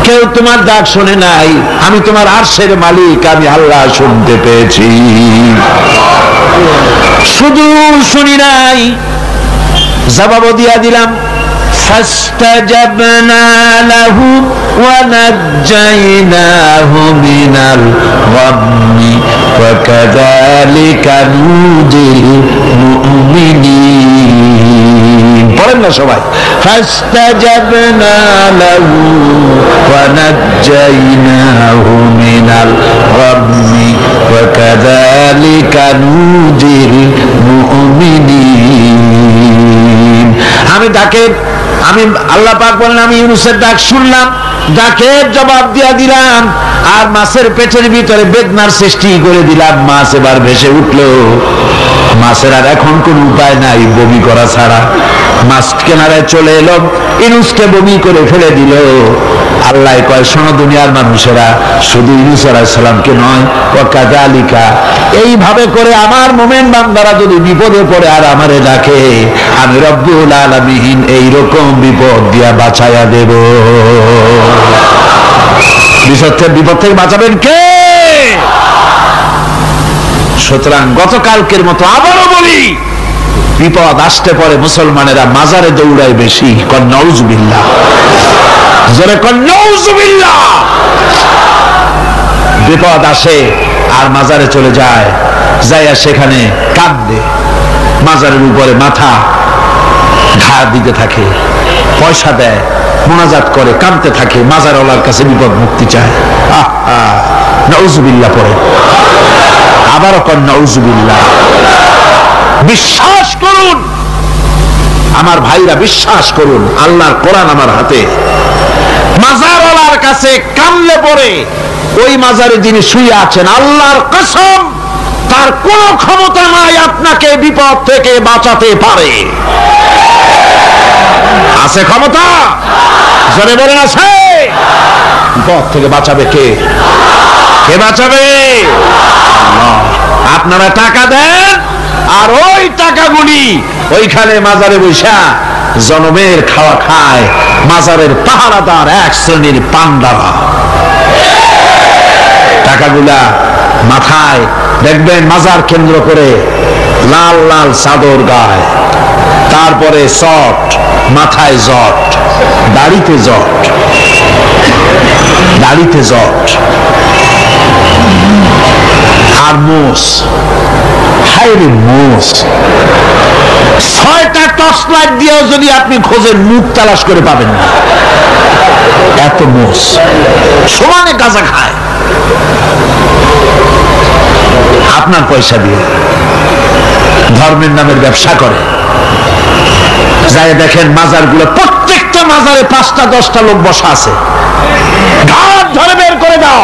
S1: কেউ তোমার ডাক শুনে নাই, আমি তোমার আরশের মালিক, আমি আল্লাহ শুনতে পেয়েছি। শুধু শুনি নাই, জবাব দিয়া দিলাম। فاستجبنا له ونجيناه من الغم وكذلك ننجي المؤمنين। পড়েন না সবাই, فاستجبنا له ونجيناه من الغم وكذلك ننجي المؤمنين। আমি ডাকে, আমি আল্লাহ পাক বলেন, আমি ইউনূসের ডাক শুনলাম, ডাকের জবাব দিয়া দিলাম, আর মাছের পেটের ভিতরে বেদনার সৃষ্টি করে দিলাম। মাছ এবার ভেসে উঠলো। মাছের আর এখন কোন উপায় নাই বমি করা ছাড়া। মাছ কিনারায় চলে এলো, ইউনূসকে বমি করে ফেলে দিল। আল্লাহ কয়, শোনো দুনিয়ার মানুষেরা, শুধু ইউনূস আলাইহিস সালামকে নয়, ওয়াকাযালিকা, এইভাবে করে আমার মুমিন বান্দারা যদি বিপদে পড়ে আর আমারে ডাকে, আমি রব্বুল আলামিন এইরকম বিপদ দিয়া বাঁচাইয়া দেব। বিপদ থেকে বাঁচাবেন কে? সুতরাং গতকালকের মতো আবারও বলি, বিপদ আসতে পরে মুসলমানেরা মাজারে দৌড়ায় বেশি। কন নাউজুবিল্লাহ, জোরে কন নাউজুবিল্লাহ। বিপদ আসে আর মাজারে চলে যায়, যাইয়া সেখানে কাঁদে, মাজারের উপরে মাথা ঘা দিতে থাকে, পয়সা দেয়, মোনাজাত করে, কাঁদতে থাকে, মাজারওয়ালার কাছে বিপদ মুক্তি চায়। নাউজুবিল্লাহ পড়ে, আবারও কন নাউজুবিল্লাহ। বিশ্বাস করুন আমার ভাইরা, বিশ্বাস করুন, আল্লাহর কোরআন আমার হাতে। মাজারওয়ালার কাছে কামলে পড়ে ওই মাজারে যিনি শুয়ে আছেন, আল্লাহর কসম তার কোনো ক্ষমতা নাই আপনাকে বিপদ থেকে বাঁচাতে পারে। আছে ক্ষমতা? জোরে বলেন আছে? বিপদ থেকে বাঁচাবে কে? কে বাঁচাবে? আল্লাহ। আপনারা টাকা দেন আর ওই টাকাগুলি ওইখানে মাজারে বৈশা জনমের খাওয়া খায় মাজারের পাহারাদার এক শ্রেণীর পান্ডারা। টাকাগুলা মাথায় দেখবেন মাজার কেন্দ্র করে লাল লাল চাদর গায়, তারপরে চট, মাথায় জট, দাড়িতে জট, দাড়িতে জট আর মোষ। হায়রে মোষ! 6টা টর্চ লাইট দিয়েও যদি আপনি খোঁজেন মুখ তালাশ করে পাবেন না, এত মোষ। সমানে গাঁজা খায় আপনার পয়সা দিয়ে, ধর্মের নামের ব্যবসা করে। যাই দেখেন মাজারগুলো, প্রত্যেকটা মাজারে 5টা 10টা লোক বসা আছে। ঘাট ধরে বের করে দাও।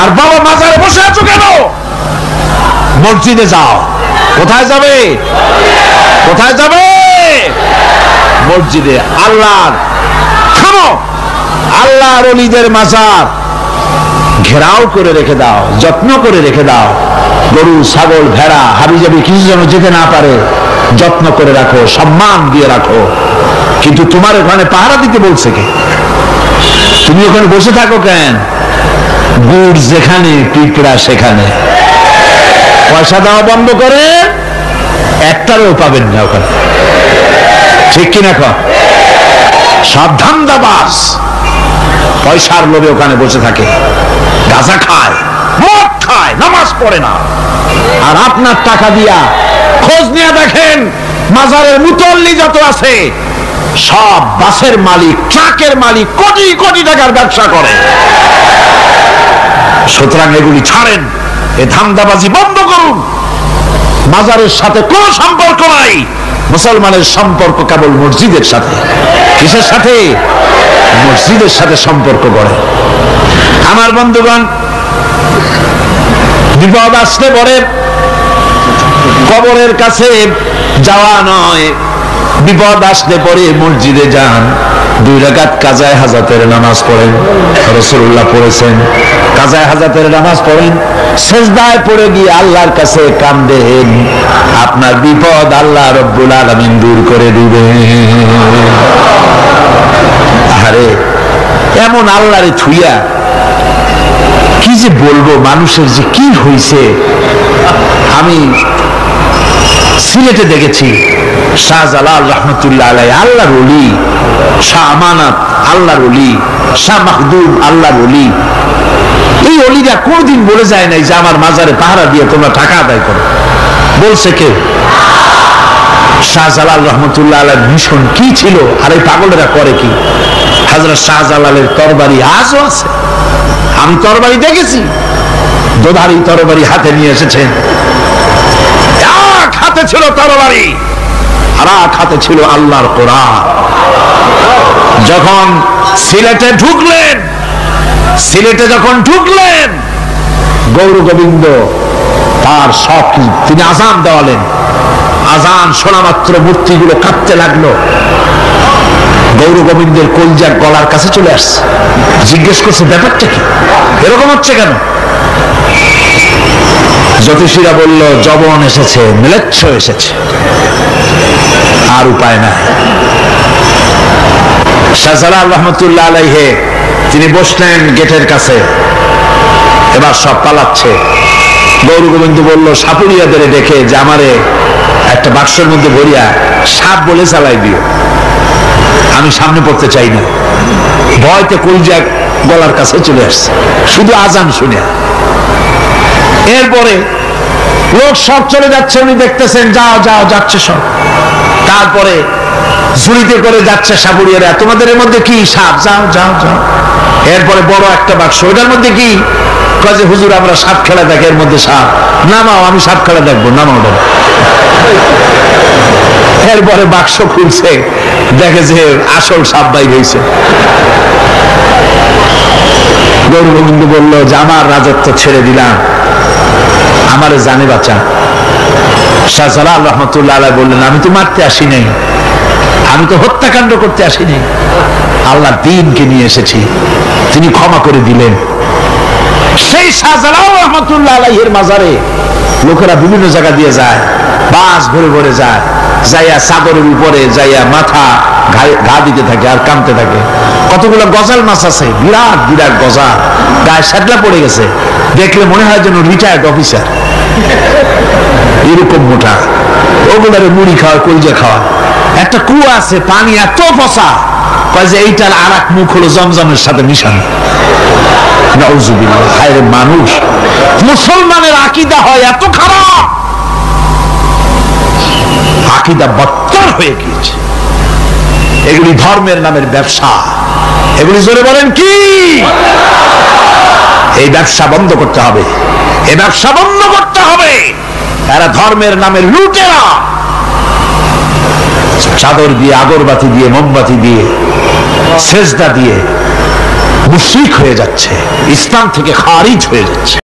S1: আর বাবা মাজারে বসে আছো কেন? মসজিদে যাও। কোথায় যাবে? কোথায় যাবে? মসজিদে। আল্লাহর থামো, আল্লাহর ওলিদের মাজার ঘেরাও করে রেখে দাও, যত্ন করে রেখে দাও। গরু, ছাগল, ভেড়া, হাবিজাবি কিছু যেন যেতে না পারে, যত্ন করে রাখো, সম্মান দিয়ে রাখো। কিন্তু তোমার ওখানে পাহারা দিতে বলছে কে? তুমি ওখানে বসে থাকো কেন? গুড় যেখানে পিঁপড়া সেখানে। পয়সা দেওয়া বন্ধ করে একটারও পাবেন না ওখানে। ঠিক কিনা কর? সব ধান্দাবাজ পয়সার লোভে ওখানে বসে থাকে, গাঁজা খায়, মদ খায়, নামাজ পড়ে না। আর আপনার টাকা দিয়া খোঁজ নিয়ে দেখেন মাজারের মুতল্লি যত আছে সব বাসের মালিক, ট্রাকের মালিক, কোটি কোটি টাকার ব্যবসা করে। সুতরাং এগুলি ছাড়েন, এ ধান্দাবাজি বন্ধ করুন। মাজারের সাথে কোনো সম্পর্ক নাই। মুসলমানের সম্পর্ক কেবল মসজিদের সাথে। কিসের সাথে? মসজিদের সাথে সম্পর্ক গড়ে। আমার বন্ধুগণ, বিপদ আসলে পরে কবরের কাছে যাওয়া নয়, বিপদ আসলে পরে মসজিদে যান, 2 রাকাত কাজায়ে হাজাতের নামাজ পড়েন। রাসূলুল্লাহ পড়েছেন, কাজায়ে হাজাতের নামাজ পড়েন, সিজদায় পড়ে গিয়ে আল্লাহর কাছে কাঁদেন, আপনার বিপদ আল্লাহ রাব্বুল আলামিন দূর করে দিবেন। আরে এমন আল্লাহরে থুইয়া কি যে বলবো, মানুষের যে কি হইছে। আমি সিলেটে দেখেছি শাহজালাল রহমতুল্লাহ আলাইহি, আল্লাহর ওলি, শাহ আমানত আল্লাহর ওলি, শাহ মাহদুম আল্লাহর ওলি। এই ওলিরা কোনদিন বলে যায় নাই যে আমার মাজারে পাহারা দিয়ে তোমরা টাকা আদায় করো। বলছে কে? শাহজালাল রহমতুল্লাহ আলাইহির মিশন কি ছিল আর এই পাগলেরা করে কি? হযরত শাহজালালের তরবারি আজও আছে। আমি তরবারি দেখেছি, দোধারি তরবারি হাতে নিয়ে এসেছেন। এক হাতে ছিল তরবারি আর এক হাতে ছিল আল্লাহর কোরআন। যখন সিলেটে ঢুকলেন, সিলেটে যখন ঢুকলেন, গৌর গোবিন্দ তার সব তিনি আজান দেওয়ালেন। আজান শোনা মাত্র মূর্তিগুলো কাঁপতে লাগলো। গৌর গোবিন্দের কলজার গলার কাছে চলে আসছে, জিজ্ঞেস করছে ব্যাপারটা কি, এরকম হচ্ছে কেন? জ্যোতিষীরা বলল যবন এসেছে, ম্লেচ্ছ এসেছে, আর উপায় নাই। শাহজালাল রহমতুল্লাহ আলাইহি তিনি বসলেন গেটের কাছে। এবার সব পালাচ্ছে, গৌর গোবিন্দ বলল সাপুরিয়াদের ডেকে যে আমারে একটা বাক্সের মধ্যে ভরিয়া সাপ বলে চালাই দিও, আমি সামনে পড়তে চাই না। ভয়তে কলজা গলার কাছে চলে আসছে শুধু আজান শুনে। এরপরে লোক সব চলে যাচ্ছে, উনি দেখতেছেন যাও যাও যাচ্ছে সব। তারপরে ঝুড়িতে করে যাচ্ছে সাপুরিয়ারা, তোমাদের এর মধ্যে কি? সাপ, যাও যাও যাও। এরপরে বড় একটা বাক্স, ওটার মধ্যে কি? কয় যে হুজুর আমরা সাপ খেলা দেখি, এর মধ্যে সাপ। নামাও, আমি সাপ খেলা দেখবো, নামাও। এরপরে বাক্স খুলছে, দেখে যে আসল সাপ বাইর হয়েছে। গৌর গোবিন্দ বলল যে আমার রাজত্ব ছেড়ে দিলাম, আমারে জানে বাঁচা। শাহজালাল রহমতুল্লাহ আলাইহি বললেন আমি তো মারতে আসি নাই, আমি তো হত্যাকাণ্ড করতে আসিনি, আল্লাহ দ্বীনকে নিয়ে এসেছি, তিনি ক্ষমা করে দিলেন। সেই শাহজালাল রহমতুল্লাহ আলাইহির মাজারে লোকেরা বিভিন্ন জায়গা দিয়ে যায়, বাস ভরে ভরে যায়, যাইয়া চাদরের উপরে যাইয়া মাথা ঘা দিতে থাকে আর কাঁদতে থাকে। কতগুলো গজাল মাছ আছে, বিরাট বিরাট গজাল, গায়ে সাটলা পড়ে গেছে, দেখলে মনে হয় যেন রিটায়ার্ড অফিসার, এরকম মোটা। ওগুলারে মুড়ি খাওয়া, কলজা খাওয়া। একটা কুয়া আছে, পানি এত পচা, কয় যে এইটার আর এক মুখ হলো জমজমের সাথে মিশানো। নাউজুবিল্লাহ। হায়রে মানুষ, মুসলমানের আকীদা হয় এত খারাপ, আকীদা বদতর হয়ে গিয়েছে। এগুলি ধর্মের নামের ব্যবসা, এগুলি জোরে বলেন কি? এই ব্যবসা বন্ধ করতে হবে, এই ব্যবসা বন্ধ করতে হবে। এরা ধর্মের নামে লুটেরা, চাদর দিয়ে, আগরবাতি দিয়ে, মোমবাতি দিয়ে, সেজদা দিয়ে মুশরিক হয়ে যাচ্ছে, ইসলাম থেকে খারিজ হয়ে যাচ্ছে।